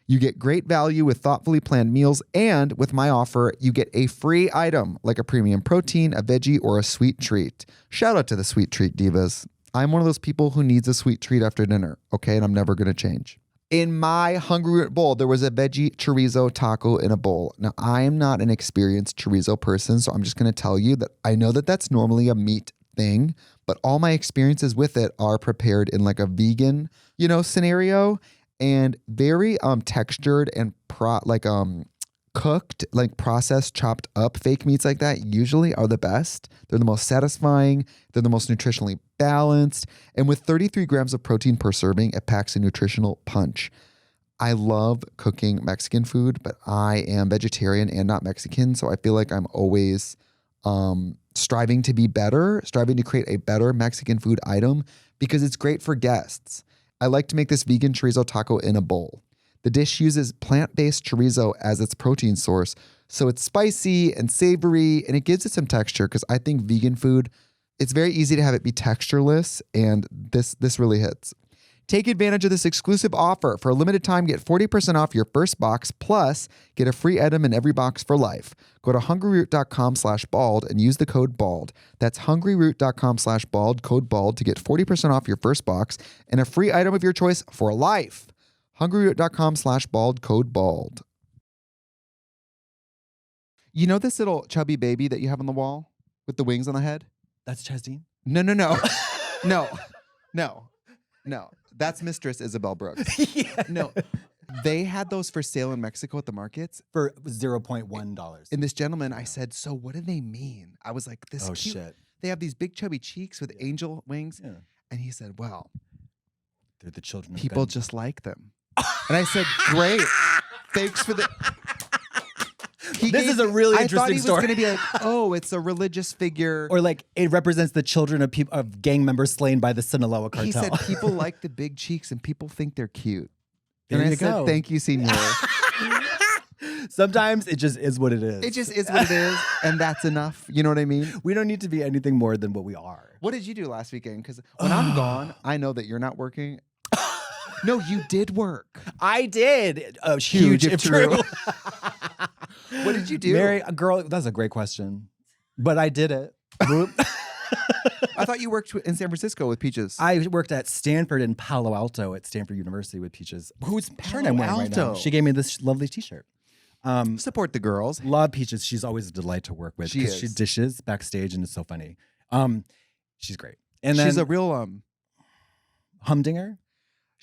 B: You get great value with thoughtfully planned meals, and with my offer, you get a free item like a premium protein, a veggie, or a sweet treat. Shout out to the sweet treat divas. I'm one of those people who needs a sweet treat after dinner, okay? And I'm never going to change. In my Hungry Root bowl, there was a veggie chorizo taco in a bowl. Now, I am not an experienced chorizo person, so I'm just going to tell you that I know that that's normally a meat thing, but all my experiences with it are prepared in like a vegan, scenario, and very textured and cooked, like processed, chopped up fake meats like that usually are the best. They're the most satisfying. They're the most nutritionally balanced. And with 33 grams of protein per serving, it packs a nutritional punch. I love cooking Mexican food, but I am vegetarian and not Mexican. So I feel like I'm always striving to be better, striving to create a better Mexican food item because it's great for guests. I like to make this vegan chorizo taco in a bowl. The dish uses plant-based chorizo as its protein source, so it's spicy and savory, and it gives it some texture because I think vegan food, it's very easy to have it be textureless, and this really hits. Take advantage of this exclusive offer. For a limited time, get 40% off your first box, plus get a free item in every box for life. Go to hungryroot.com/bald and use the code BALD. That's hungryroot.com/bald, code BALD, to get 40% off your first box and a free item of your choice for life. hungryroot.com/bald, code BALD. You know this little chubby baby that you have on the wall with the wings on the head?
A: That's Chastain?
B: No. No. That's Mistress Isabel Brooks.
A: Yeah.
B: No. They had those for sale in Mexico at the markets.
A: For $0.1.
B: And this gentleman, I said, so what do they mean? I was like, this
A: Oh,
B: cute.
A: shit.
B: They have these big chubby cheeks with angel wings.
A: Yeah.
B: And he said, well,
A: They're the children of
B: people
A: God.
B: just like them. And I said, great. Thanks for the...
A: This is a really
B: I
A: interesting
B: thought he was
A: story.
B: going to be like, oh, it's a religious figure.
A: Or like it represents the children of gang members slain by the Sinaloa cartel.
B: He said people like the big cheeks and people think they're cute.
A: There
B: and I
A: you
B: said,
A: go.
B: thank you, senor.
A: Sometimes it just is what it is.
B: It just is what it is, and that's enough. You know what I mean?
A: We don't need to be anything more than what we are.
B: What did you do last weekend? Because when I'm gone, I know that you're not working. No, you did work.
A: I did. Huge if true.
B: What did you do?
A: Mary, girl, that's a great question. But I did it.
B: I thought you worked in San Francisco with Peaches.
A: I worked at Stanford in Palo Alto at Stanford University with Peaches. Whose shirt
B: Palo
A: I'm wearing right now.
B: Alto.
A: She gave me this lovely t-shirt.
B: Support the girls.
A: Love Peaches. She's always a delight to work with.
B: She
A: 'cause
B: is.
A: She dishes backstage and it's so funny. She's great. And then
B: She's a real
A: humdinger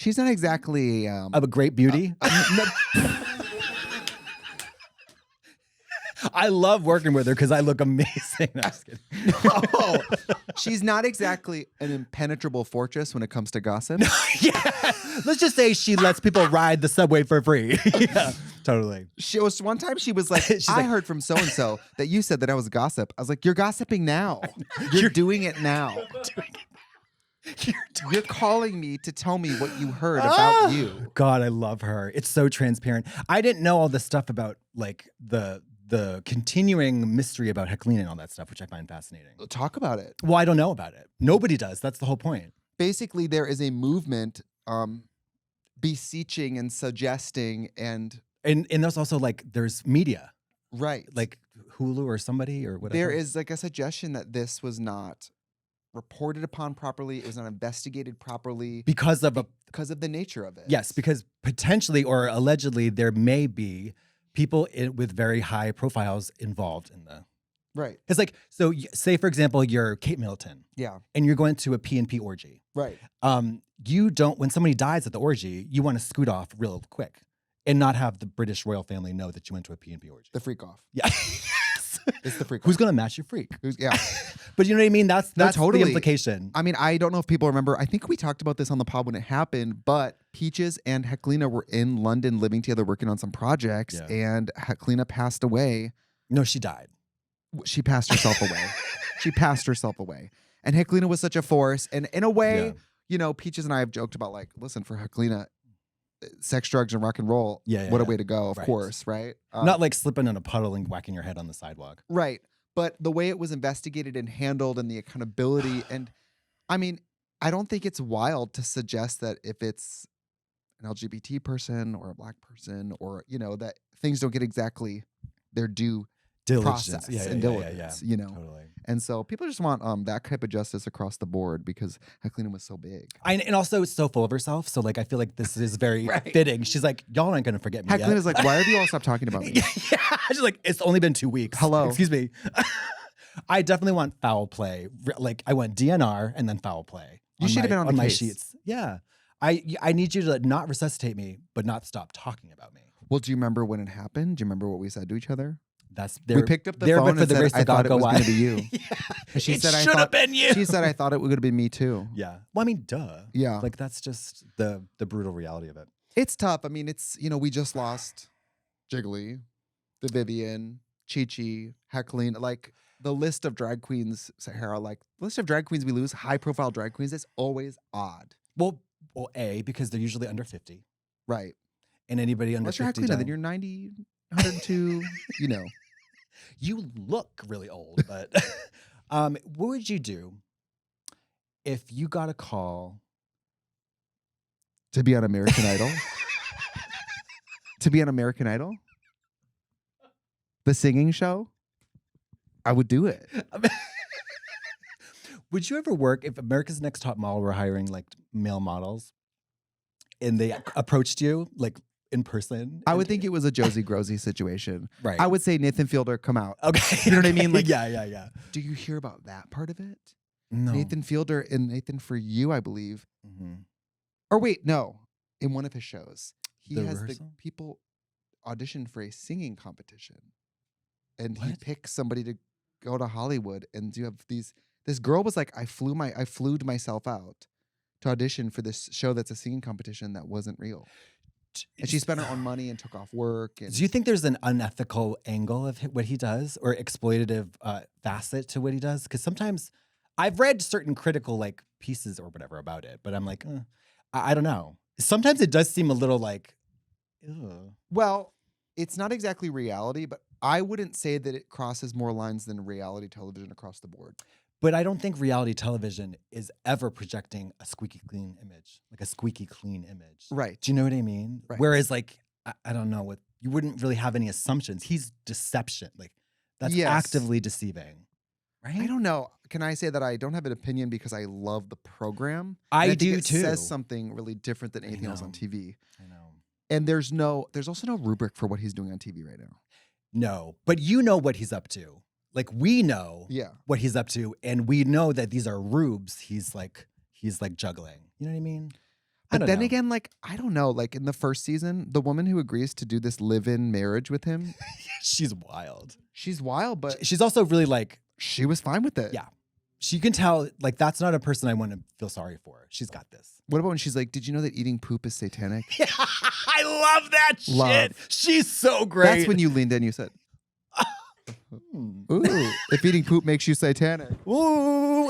B: she's not exactly
A: of a great beauty. I love working with her because I look amazing. No, I'm just kidding.
B: Oh, she's not exactly an impenetrable fortress when it comes to gossip.
A: Yeah. Let's just say she lets people ride the subway for free. Yeah, totally.
B: She was one time she was like,
A: She's
B: I
A: like-
B: heard from so-and-so that you said that I was gossip. I was like, you're gossiping now. You're doing it now. You're calling me to tell me what you heard about you.
A: God, I love her. It's so transparent. I didn't know all this stuff about like the continuing mystery about Heklina and all that stuff, which I find fascinating.
B: Talk about it.
A: Well, I don't know about it. Nobody does. That's the whole point.
B: Basically, there is a movement beseeching and suggesting and
A: there's also like there's media,
B: right.
A: like Hulu or somebody or whatever.
B: There is like a suggestion that this was not reported upon properly. It was not investigated properly
A: because of
B: the nature of it.
A: yes, because potentially or allegedly there may be people with very high profiles involved in the.
B: Right.
A: It's like, so say for example, you're Kate Middleton
B: Yeah.
A: and you're going to a P&P orgy.
B: Right.
A: You don't, when somebody dies at the orgy, you want to scoot off real quick and not have the British royal family know that you went to a P&P orgy.
B: The freak off.
A: Yeah. Yes.
B: It's the freak
A: Who's
B: off.
A: going to match your freak?
B: Yeah.
A: But you know what I mean? That's
B: totally.
A: the implication.
B: I mean, I don't know if people remember. I think we talked about this on the pod when it happened, but Peaches and Heklina were in London living together, working on some projects,
A: Yeah.
B: and Heklina passed away.
A: No, she died.
B: She passed herself away. She passed herself away. And Heklina was such a force. And in a way,
A: Yeah.
B: you know, Peaches and I have joked about like, listen, for Heklina, sex, drugs, and rock and roll,
A: Yeah,
B: what a
A: yeah.
B: way to go, of
A: Right.
B: course, right?
A: Not like slipping in a puddle and whacking your head on the sidewalk.
B: Right. But the way it was investigated and handled and the accountability, and I mean, I don't think it's wild to suggest that if it's an LGBT person or a black person or, you know, that things don't get exactly their due
A: Diligence.
B: process and diligence, you know.
A: Totally.
B: And so people just want that type of justice across the board because Heklina was so big.
A: And also it's so full of herself. So like, I feel like this is very
B: Right.
A: fitting. She's like, y'all aren't going to forget me yet.
B: Heklina's like, why have you all stopped talking about me?
A: Yeah. She's like, it's only been 2 weeks.
B: Hello.
A: Excuse me. I definitely want foul play. Like I want DNR and then foul play.
B: You should have been on the
A: my
B: case.
A: sheets. Yeah. I need you to not resuscitate me, but not stop talking about me.
B: Well, do you remember when it happened? Do you remember what we said to each other?
A: That's
B: We picked up the
A: there,
B: phone
A: but for
B: and
A: the
B: said,
A: grace
B: I
A: of God
B: thought it
A: go
B: was
A: wide.
B: going to be you.
A: Yeah.
B: She
A: It
B: said, I
A: should have
B: thought-
A: been you.
B: She said, I thought it would have been me too.
A: Yeah. Well, I mean, duh.
B: Yeah.
A: Like that's just the brutal reality of it.
B: It's tough. I mean, it's, you know, we just lost Jiggly, the Vivian, Chi-Chi, Heklina, like the list of drag queens, Sahara, like list of drag queens we lose, high profile drag queens, it's always odd.
A: Well, A, because they're usually under 50.
B: Right.
A: And anybody under
B: Unless you're
A: 50
B: Heklina, then
A: don't.
B: you're 90, 102, you know.
A: You look really old, but what would you do if you got a call?
B: To be on American Idol? To be on American Idol? The singing show? I would do it.
A: Would you ever work if America's Next Top Model were hiring like male models and they approached you like in person?
B: I would think it was a Josie Grosey situation.
A: Right.
B: I would say, Nathan Fielder, come out.
A: Okay.
B: You know what I mean? Like,
A: yeah.
B: do you hear about that part of it?
A: No.
B: Nathan Fielder in Nathan For You, I believe.
A: Mhm.
B: Or wait, no. In one of his shows, He
A: The
B: has the
A: rehearsal?
B: people audition for a singing competition, and he
A: What?
B: picks somebody to go to Hollywood, and you have these. This girl was like, I flued myself out to audition for this show that's a singing competition that wasn't real, and she spent her own money and took off work. And
A: Do you think there's an unethical angle of what he does or exploitative facet to what he does? Because sometimes I've read certain critical like pieces or whatever about it, but I'm like, I don't know. Sometimes it does seem a little like, ew.
B: well, it's not exactly reality, but I wouldn't say that it crosses more lines than reality television across the board.
A: But I don't think reality television is ever projecting a squeaky clean image, like a squeaky clean image.
B: Right.
A: Do you know what I mean?
B: Right.
A: Whereas like, I don't know what, you wouldn't really have any assumptions. He's deception. Like that's
B: Yes.
A: actively deceiving. Right?
B: I don't know. Can I say that I don't have an opinion because I love the program?
A: I
B: And think
A: do
B: it
A: too.
B: says something really different than anything else on
A: know.
B: TV.
A: I know.
B: And there's also no rubric for what he's doing on TV right now.
A: No, but you know what he's up to. Like we know
B: Yeah.
A: what he's up to, and we know that these are rubes. He's like juggling. You know what I mean?
B: But then again, like, I don't know. Like in the first season, the woman who agrees to do this live-in marriage with him,
A: she's wild.
B: she's wild, but
A: She's also really like,
B: she was fine with it.
A: yeah. She can tell like that's not a person I want to feel sorry for. She's got this.
B: What about when she's like, did you know that eating poop is satanic?
A: I love that shit.
B: Love.
A: She's so great.
B: That's when you leaned in, you said, ooh, if eating poop makes you satanic.
A: Ooh.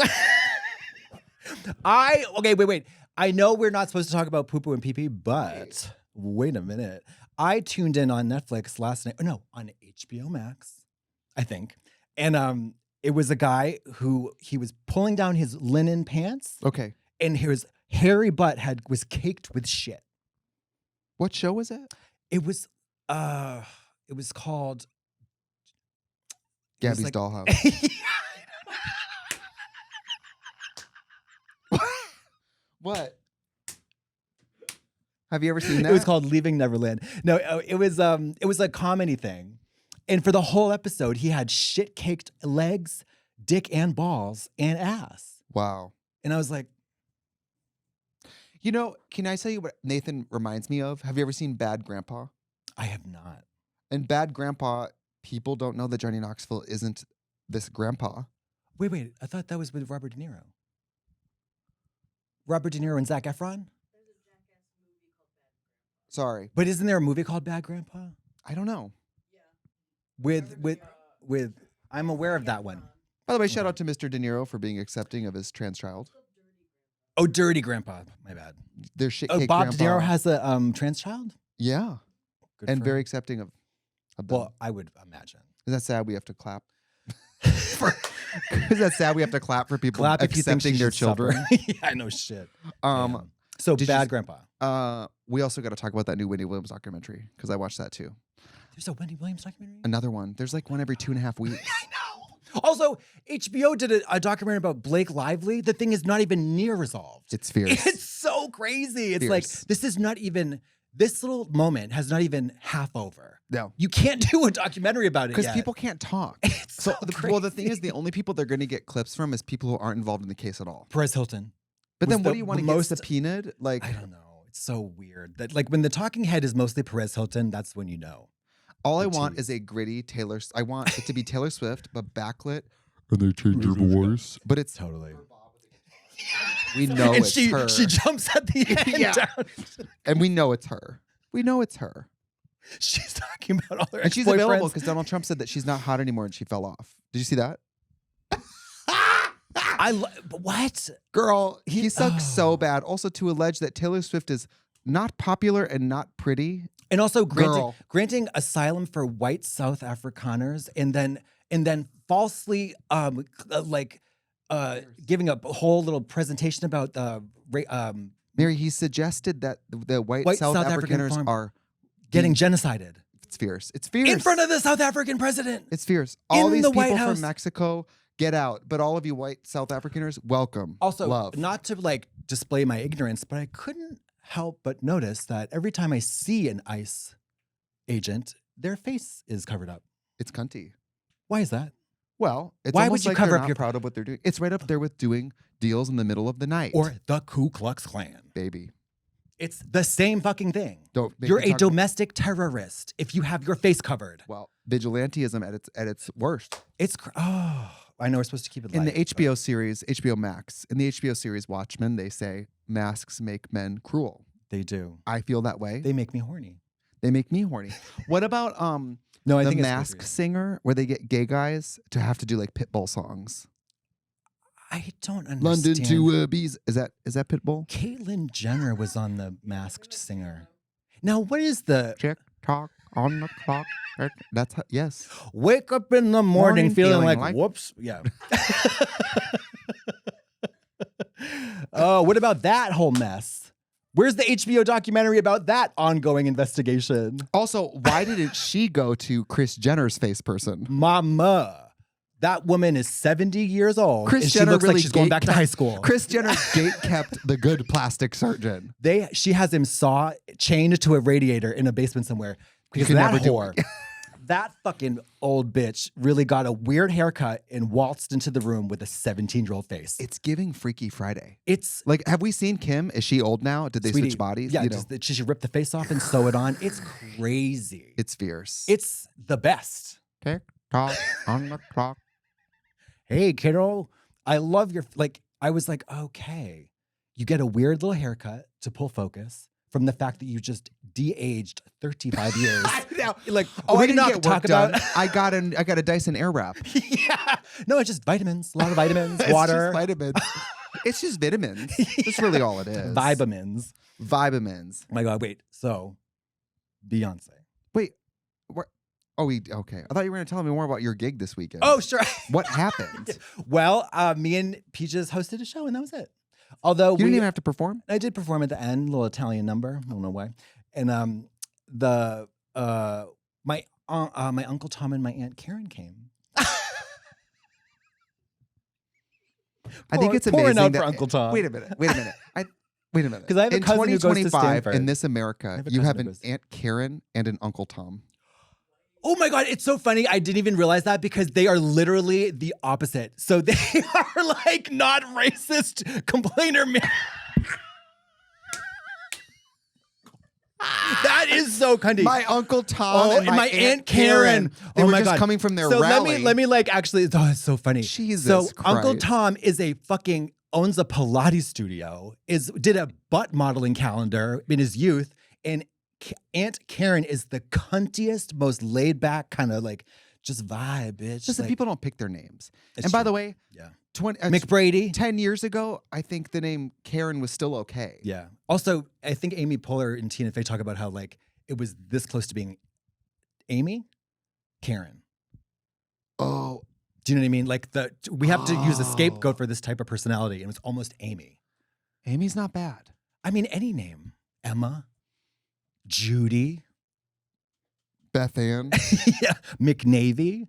A: Wait. I know we're not supposed to talk about poo poo and pee pee, but wait a minute. I tuned in on Netflix last night. No, on HBO Max, I think. And it was a guy who he was pulling down his linen pants,
B: Okay.
A: and his hairy butt was caked with shit.
B: What show was it?
A: It was called
B: Gabby's
A: like-
B: Dollhouse. What? Have you ever seen that?
A: It was called Leaving Neverland. No, it was a comedy thing. And for the whole episode, he had shit caked legs, dick and balls and ass.
B: Wow.
A: And I was like,
B: You know, can I tell you what Nathan reminds me of? Have you ever seen Bad Grandpa?
A: I have not.
B: In Bad Grandpa, people don't know that Johnny Knoxville isn't this grandpa.
A: Wait. I thought that was with Robert De Niro. Robert De Niro and Zac Efron?
B: Sorry.
A: But isn't there a movie called Bad Grandpa?
B: I don't know.
A: With I'm aware of that one.
B: By the way, shout out to Mr. De Niro for being accepting of his trans child.
A: Oh, Dirty Grandpa. My bad.
B: Their shit
A: Oh,
B: cake
A: Bob
B: grandpa.
A: De Niro has a trans child?
B: Yeah.
A: Good
B: And
A: for
B: very
A: him.
B: accepting of them.
A: Well, I would imagine.
B: Isn't that sad we have to clap? Is that sad we have to clap for people
A: Clap if you think
B: accepting
A: she
B: their
A: should suffer.
B: children?
A: Yeah, no shit.
B: Um,
A: Damn. So
B: did you
A: Bad
B: s-
A: Grandpa.
B: we also got to talk about that new Wendy Williams documentary because I watched that too.
A: There's a Wendy Williams documentary?
B: Another one. There's like one every 2.5 weeks.
A: I know. Also, HBO did a documentary about Blake Lively. The thing is not even near resolved.
B: It's fierce.
A: It's so crazy. It's like,
B: Fierce.
A: this little moment has not even half over.
B: No.
A: You can't do a documentary about it
B: Because
A: yet.
B: people can't talk.
A: It's so
B: the thing is,
A: crazy.
B: the only people they're going to get clips from is people who aren't involved in the case at all.
A: Perez Hilton.
B: But
A: was
B: then what
A: the-
B: do you want
A: the
B: to get
A: most-
B: subpoenaed? Like,
A: I don't know. It's so weird. That like when the talking head is mostly Perez Hilton, that's when you know.
B: all I
A: the
B: want
A: tea.
B: is a gritty Taylor. I want it to be Taylor Swift, but backlit.
D: And they change your voice.
B: But it's
A: Totally.
B: we know
A: And
B: it's
A: she
B: her,
A: jumps at the end
B: Yeah.
A: down.
B: and we know it's her. We know it's her,
A: She's talking about all her
B: and she's available
A: ex-boyfriends.
B: because Donald Trump said that she's not hot anymore and she fell off. Did you see that?
A: But what?
B: Girl, he sucks
A: Oh.
B: so bad. Also, to allege that Taylor Swift is not popular and not pretty.
A: And also
B: Girl.
A: granting asylum for white South Afrikaners, and then falsely giving a whole little presentation about
B: Mary, he suggested that the white,
A: White
B: South,
A: South African
B: Africaners
A: farm-
B: are
A: getting genocided
B: It's fierce. It's fierce.
A: in front of the South African president.
B: It's fierce. All
A: in
B: these
A: the
B: people
A: White House.
B: from Mexico, get out. But all of you white South Africaners, welcome.
A: Also,
B: love.
A: not to like display my ignorance, but I couldn't help but notice that every time I see an ICE agent, their face is covered up.
B: It's cunty.
A: Why is that?
B: Well, it's
A: Why would
B: almost
A: you
B: like
A: cover
B: they're
A: up
B: not
A: your-
B: proud of what they're doing. It's right up there with doing deals in the middle of the night.
A: Or the Ku Klux Klan.
B: baby.
A: It's the same fucking thing.
B: Don't make
A: You're
B: me
A: a
B: talk-
A: domestic terrorist if you have your face covered.
B: Well, vigilantism at its worst.
A: I know we're supposed to keep it
B: In
A: light,
B: the HBO series, HBO Max, in the HBO series Watchmen, they say masks make men cruel.
A: They do.
B: I feel that way.
A: They make me horny.
B: They make me horny. What about
A: No, I
B: the
A: think it's
B: Mask
A: good for you.
B: Singer, where they get gay guys to have to do like Pitbull songs?
A: I don't understand.
B: London to bees. Is that Pitbull?
A: Caitlyn Jenner was on The Masked Singer. Now, what is the
B: Tick tock on the clock. That's how, yes.
A: wake up in the morning,
B: Morning
A: feeling
B: feeling
A: like
B: like-
A: whoops? Yeah. Oh, what about that whole mess? Where's the HBO documentary about that ongoing investigation?
B: Also, why didn't she go to Kris Jenner's face person?
A: Mama. That woman is 70 years old.
B: Kris
A: and she
B: Jenner
A: looks
B: really
A: like she's going back to
B: gate-kept-
A: high school.
B: Kris Jenner gate-kept the good plastic surgeon.
A: She has him chained to a radiator in a basement somewhere because
B: could
A: that
B: never do
A: whore, that fucking old bitch really got a weird haircut and waltzed into the room with a 17-year-old face.
B: It's giving Freaky Friday.
A: It's
B: Like, have we seen Kim? Is she old now? Did they
A: sweetie,
B: switch bodies?
A: Yeah,
B: You know,
A: she should rip the face off and sew it on. It's crazy.
B: it's fierce.
A: It's the best.
B: tick tock on the clock.
A: Hey, kiddo, I love your, I was like, okay. You get a weird little haircut to pull focus from the fact that you just de-aged 35 years. Like,
B: Oh,
A: we
B: I didn't
A: not
B: get
A: talk
B: work done.
A: about.
B: I got a Dyson Airwrap.
A: Yeah. No, it's just vitamins. A lot of vitamins,
B: It's
A: water,
B: just vitamins. It's just vitamins. That's really all it is.
A: Vibamins.
B: Vibamins.
A: Oh my God, wait. So, Beyonce.
B: Wait. Okay. I thought you were going to tell me more about your gig this weekend.
A: Oh, sure.
B: What happened?
A: Well, me and Peaches hosted a show, and that was it. Although
B: You didn't even have to perform?
A: I did perform at the end, a little Italian number. I don't know why. And my Uncle Tom and my Aunt Karen came.
B: I think it's
A: pouring
B: amazing
A: out
B: that,
A: for Uncle Tom.
B: Wait a minute. Wait a minute.
A: 'Cause I have a
B: in
A: cousin who goes to
B: 2025
A: Stanford.
B: in this America,
A: have a
B: you
A: cousin
B: have
A: who
B: an
A: goes to-
B: Aunt Karen and an Uncle Tom.
A: Oh my God, it's so funny. I didn't even realize that because they are literally the opposite. So they are like not racist complainer man. That is so cunty.
B: My Uncle Tom and my Aunt
A: Karen.
B: They
A: Oh
B: were
A: my
B: just
A: God.
B: coming from their
A: so
B: rally.
A: let me like actually. Oh, it's so funny.
B: Jesus
A: So Uncle
B: Christ.
A: Tom is a fucking owns a Pilates studio. Did a butt modeling calendar in his youth, and Aunt Karen is the cuntiest, most laid back kind of like just vibe, bitch.
B: Just that
A: Like,
B: people don't pick their names.
A: it's
B: And by
A: true.
B: the way,
A: Yeah.
B: 20,
A: McBrady.
B: 10 years ago, I think the name Karen was still okay.
A: Yeah. Also, I think Amy Poehler and Tina Fey talk about how like it was this close to being Amy, Karen.
B: Oh,
A: Do you know what I mean? Like we have to use a scapegoat for this type of personality, and it's almost Amy.
B: Amy's not bad.
A: I mean, any name. Emma, Judy,
B: Beth Ann,
A: yeah, McNavy.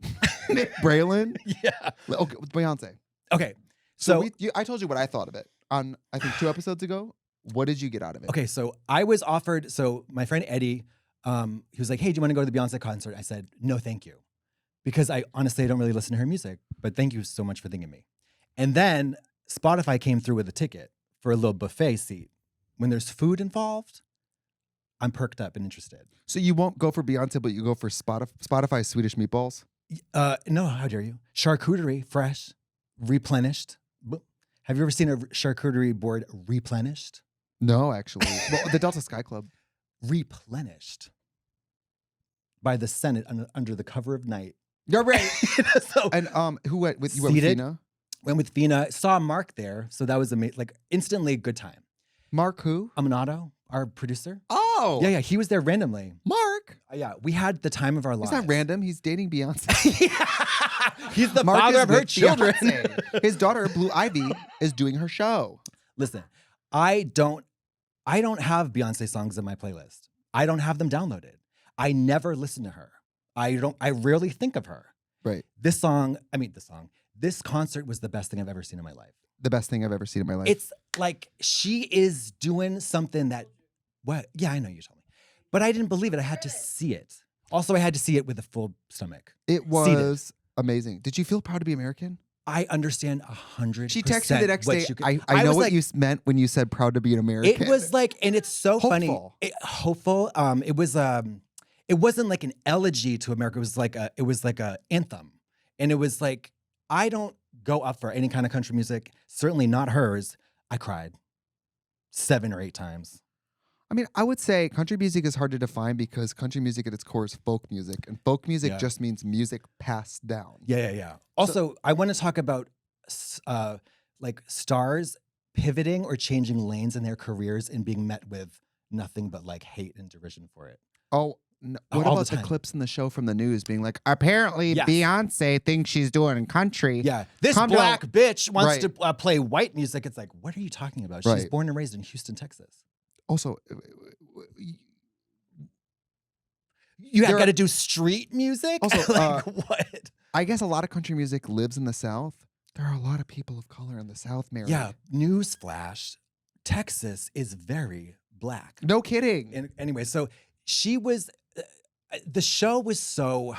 B: Nick Braylon.
A: Yeah.
B: Okay, with Beyonce.
A: Okay.
B: So
A: So,
B: I told you what I thought of it on, I think, 2 episodes ago. What did you get out of it?
A: okay, so I was offered, so my friend Eddie, he was like, hey, do you want to go to the Beyonce concert? I said, no, thank you. Because I honestly don't really listen to her music, but thank you so much for thinking of me. And then Spotify came through with a ticket for a little buffet seat. When there's food involved, I'm perked up and interested.
B: So you won't go for Beyonce, but you go for Spotify Swedish meatballs?
A: No, how dare you? Charcuterie, fresh, replenished. Have you ever seen a charcuterie board replenished?
B: No, actually. Well, the Delta Sky Club.
A: Replenished by the Senate under the cover of night.
B: You're right.
A: So
B: And who went with you? Went with
A: Seated.
B: Fina?
A: went with Fina, saw Mark there, so that was amazing. Like instantly good time.
B: Mark who?
A: Amanado, our producer.
B: Oh,
A: Yeah, he was there randomly.
B: Mark.
A: Yeah, we had the time of our lives.
B: He's not random. He's dating Beyonce.
A: He's the
B: Mark
A: father
B: is
A: of her
B: with
A: children.
B: Beyonce. His daughter, Blue Ivy, is doing her show.
A: Listen, I don't have Beyonce songs in my playlist. I don't have them downloaded. I never listen to her. I rarely think of her.
B: Right.
A: This concert was the best thing I've ever seen in my life.
B: The best thing I've ever seen in my life.
A: It's like she is doing something that, what? Yeah, I know you told me. But I didn't believe it. I had to see it. Also, I had to see it with a full stomach.
B: It was amazing. Did you feel proud to be American?
A: I understand 100%.
B: She texted me the next day.
A: I
B: I know
A: was
B: what
A: like,
B: you meant when you said proud to be an American.
A: It was like, and it's so funny.
B: Hopeful.
A: It was it wasn't like an elegy to America. It was like a anthem, and it was like, I don't go up for any kind of country music. Certainly not hers. I cried 7 or 8 times.
B: I mean, I would say country music is hard to define because country music at its core is folk music, and folk music just means music passed down.
A: Yeah. Also, I want to talk about like stars pivoting or changing lanes in their careers and being met with nothing but like hate and derision for it.
B: Oh, no. What
A: All
B: about
A: the
B: the
A: time.
B: clips in the show from the news being like, apparently
A: Yes.
B: Beyonce thinks she's doing country.
A: Yeah, this
B: Calm
A: black
B: down.
A: bitch wants
B: Right.
A: to play white music. It's like, what are you talking about? She's
B: Right.
A: born and raised in Houston, Texas.
B: Also,
A: You
B: There
A: got to
B: are-
A: do street music?
B: Also,
A: like, what?
B: I guess a lot of country music lives in the South. There are a lot of people of color in the South, Mary.
A: Yeah, newsflash, Texas is very black.
B: No kidding.
A: And anyway, so she was, the show was so,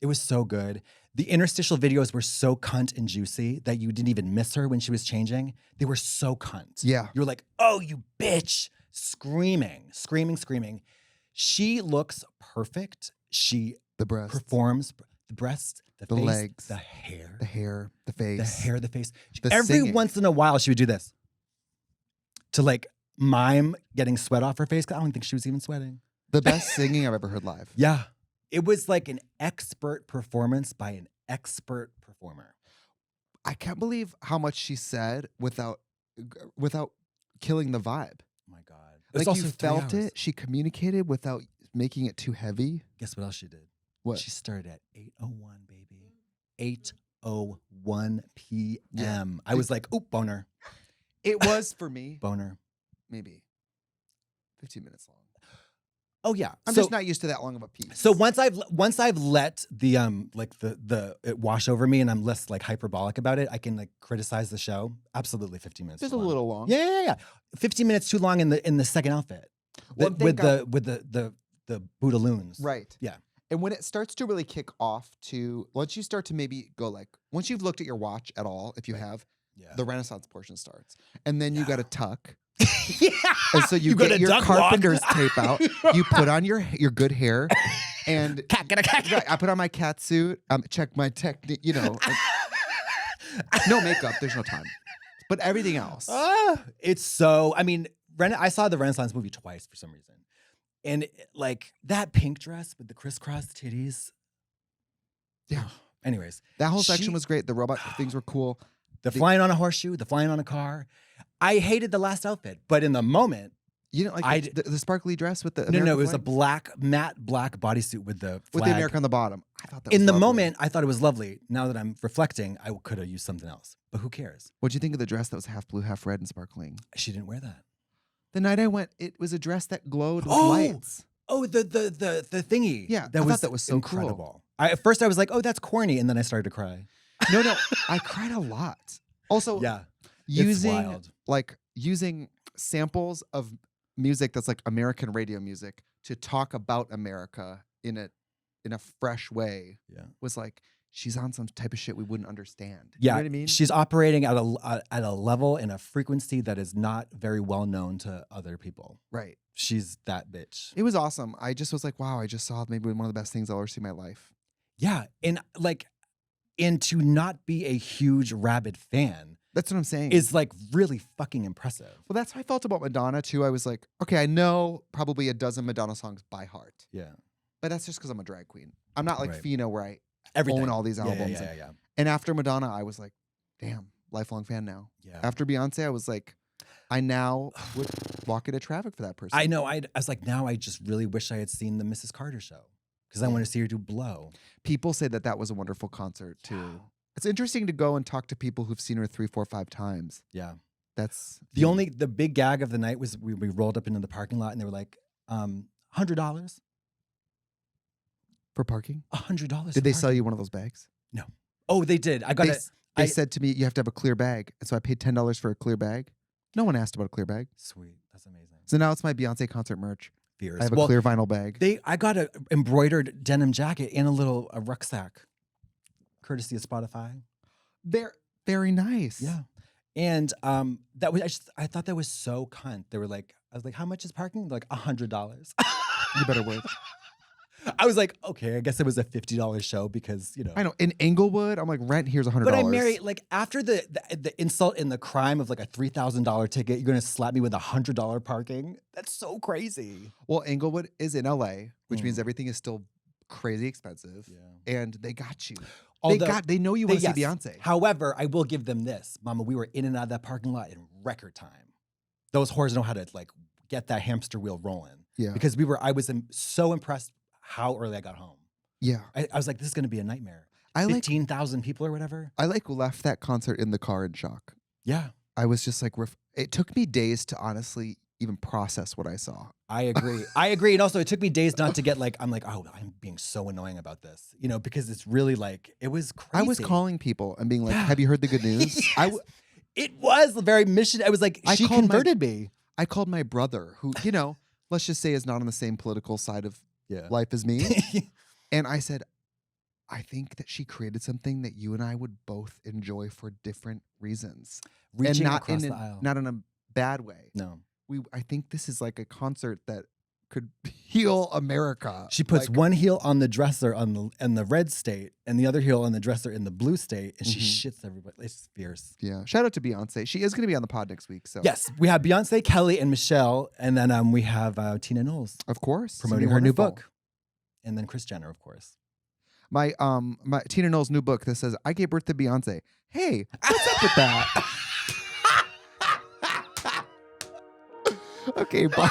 A: it was so good. The interstitial videos were so cunt and juicy that you didn't even miss her when she was changing. They were so cunt.
B: Yeah.
A: You were like, oh, you bitch. Screaming. She looks perfect. She
B: The breasts,
A: performs the breasts, the face,
B: legs,
A: the hair,
B: the hair, the face.
A: the face.
B: The
A: Every
B: singing.
A: once in a while, she would do this to like mime getting sweat off her face. 'Cause I don't think she was even sweating.
B: The best singing I've ever heard live.
A: Yeah. It was like an expert performance by an expert performer.
B: I can't believe how much she said without killing the vibe.
A: Oh my God. It was
B: Like
A: also
B: you
A: 3
B: felt
A: hours.
B: it. She communicated without making it too heavy.
A: Guess what else she did?
B: What?
A: She started at 8:01, baby. 8:01 p.m.
B: Yeah.
A: I was like, oop, boner.
B: It was for me,
A: Boner.
B: maybe 15 minutes long.
A: Oh yeah.
B: I'm
A: So-
B: just not used to that long of a piece.
A: So once I've let the like the it wash over me and I'm less like hyperbolic about it, I can like criticize the show. Absolutely 15 minutes.
B: just
A: too
B: a
A: long.
B: little long.
A: Yeah. 15 minutes too long in the second outfit.
B: One thing
A: With the Boodaloons.
B: Right.
A: Yeah.
B: And when it starts to really kick off once you start to maybe go like, once you've looked at your watch at all, if you have,
A: Yeah.
B: the Renaissance portion starts. And then you got to tuck.
A: Yeah.
B: And so you
A: gotta
B: get your
A: duck walk.
B: carpenter's tape out. You put on your good hair. And
A: Cat.
B: I put on my cat suit. Check my technique, no makeup. There's no time. But everything else.
A: It's so, I mean, I saw the Renaissance movie twice for some reason. And like that pink dress with the crisscross titties.
B: Yeah.
A: Anyways,
B: That whole section
A: she-
B: was great. The robot things were cool.
A: the flying on a horseshoe, the flying on a car. I hated the last outfit, but in the moment,
B: You know, like
A: I
B: the sparkly dress with the
A: no,
B: American
A: it was a
B: flag?
A: matte black bodysuit with the flag.
B: With the America on the bottom. I thought that was
A: In the
B: lovely.
A: moment, I thought it was lovely. Now that I'm reflecting, I could have used something else. But who cares?
B: What'd you think of the dress that was half blue, half red and sparkling?
A: She didn't wear that.
B: The night I went, it was a dress that glowed with
A: Oh!
B: lights.
A: Oh, the thingy.
B: Yeah,
A: that
B: I
A: was
B: thought that was so cool.
A: incredible. At first, I was like, "Oh, that's corny," and then I started to cry.
B: No, I cried a lot. Also,
A: Yeah,
B: using samples of music that's like American radio music to talk about America in a fresh way.
A: Yeah.
B: Was like she's on some type of shit we wouldn't understand.
A: Yeah,
B: You know what I mean?
A: she's operating at a level and a frequency that is not very well known to other people.
B: Right.
A: She's that bitch.
B: It was awesome. I just was like, wow, I just saw maybe one of the best things I'll ever see in my life.
A: Yeah, and to not be a huge Rabid fan
B: That's what I'm saying.
A: is like really fucking impressive.
B: Well, that's how I felt about Madonna too. I was like, okay, I know probably a dozen Madonna songs by heart,
A: Yeah,
B: but that's just because I'm a drag queen. I'm not like
A: Right.
B: Fina where I
A: everything.
B: own all these
A: Yeah,
B: albums.
A: Yeah.
B: And after Madonna, I was like, damn, lifelong fan now.
A: Yeah.
B: After Beyonce, I was like, I now would walk into traffic for that person.
A: I know. I was like, now I just really wish I had seen the Mrs. Carter show because I want to see her do Blow.
B: People say that was a wonderful concert too. It's interesting to go and talk to people who've seen her 3, 4, 5 times.
A: Yeah.
B: That's
A: The big gag of the night was we rolled up into the parking lot and they were like, $100.
B: for parking.
A: $100.
B: Did they sell you one of those bags?
A: No. Oh, they did. I got
B: They,
A: it.
B: they said to me, you have to have a clear bag. And so I paid $10 for a clear bag. No one asked about a clear bag.
A: Sweet. That's amazing.
B: So now it's my Beyonce concert merch.
A: Fierce.
B: I have a clear vinyl bag.
A: I got a embroidered denim jacket and a rucksack, courtesy of Spotify.
B: They're very nice.
A: Yeah. And that was I thought that was so cunt. They were like, I was like, how much is parking? They're like $100.
B: You better work.
A: I was like, okay, I guess it was a $50 show because, you know.
B: I know. In Englewood, I'm like, rent here's $100.
A: But I marry, like, after the insult and the crime of like a $3,000 ticket, you're going to slap me with $100 parking? That's so crazy.
B: Well, Englewood is in LA, which means everything is still crazy expensive.
A: Yeah.
B: And they got you.
A: Although,
B: They know you want to see
A: yes.
B: Beyonce.
A: However, I will give them this. Mama, we were in and out of that parking lot in record time. Those whores know how to like get that hamster wheel rolling.
B: Yeah.
A: Because I was so impressed how early I got home.
B: Yeah.
A: I was like, this is going to be a nightmare.
B: I
A: 15,000 people or whatever.
B: I left that concert in the car in shock.
A: Yeah.
B: I was just like, it took me days to honestly even process what I saw.
A: I agree. And also it took me days not to get like, I'm like, oh, I'm being so annoying about this, you know, because it's really like, it was crazy.
B: I was calling people and being like, have you heard the good news?
A: Yes. It was very mission. I was like, she converted me.
B: I called my brother who, you know, let's just say is not on the same political side of life as me. And I said, I think that she created something that you and I would both enjoy for different reasons.
A: Reaching
B: and not
A: across
B: in
A: the aisle.
B: Not in a bad way.
A: No.
B: I think this is like a concert that could heal America.
A: She puts one heel on the dresser in the red state and the other heel on the dresser in the blue state, and she shits everybody. It's fierce.
B: Yeah. Shout out to Beyonce. She is going to be on the pod next week. So
A: yes, we have Beyonce, Kelly, and Michelle, and then we have Tina Knowles,
B: of course,
A: promoting her new book, and then Kris Jenner, of course.
B: My Tina Knowles' new book that says I gave birth to Beyonce. Hey, what's up with that? Okay, bye.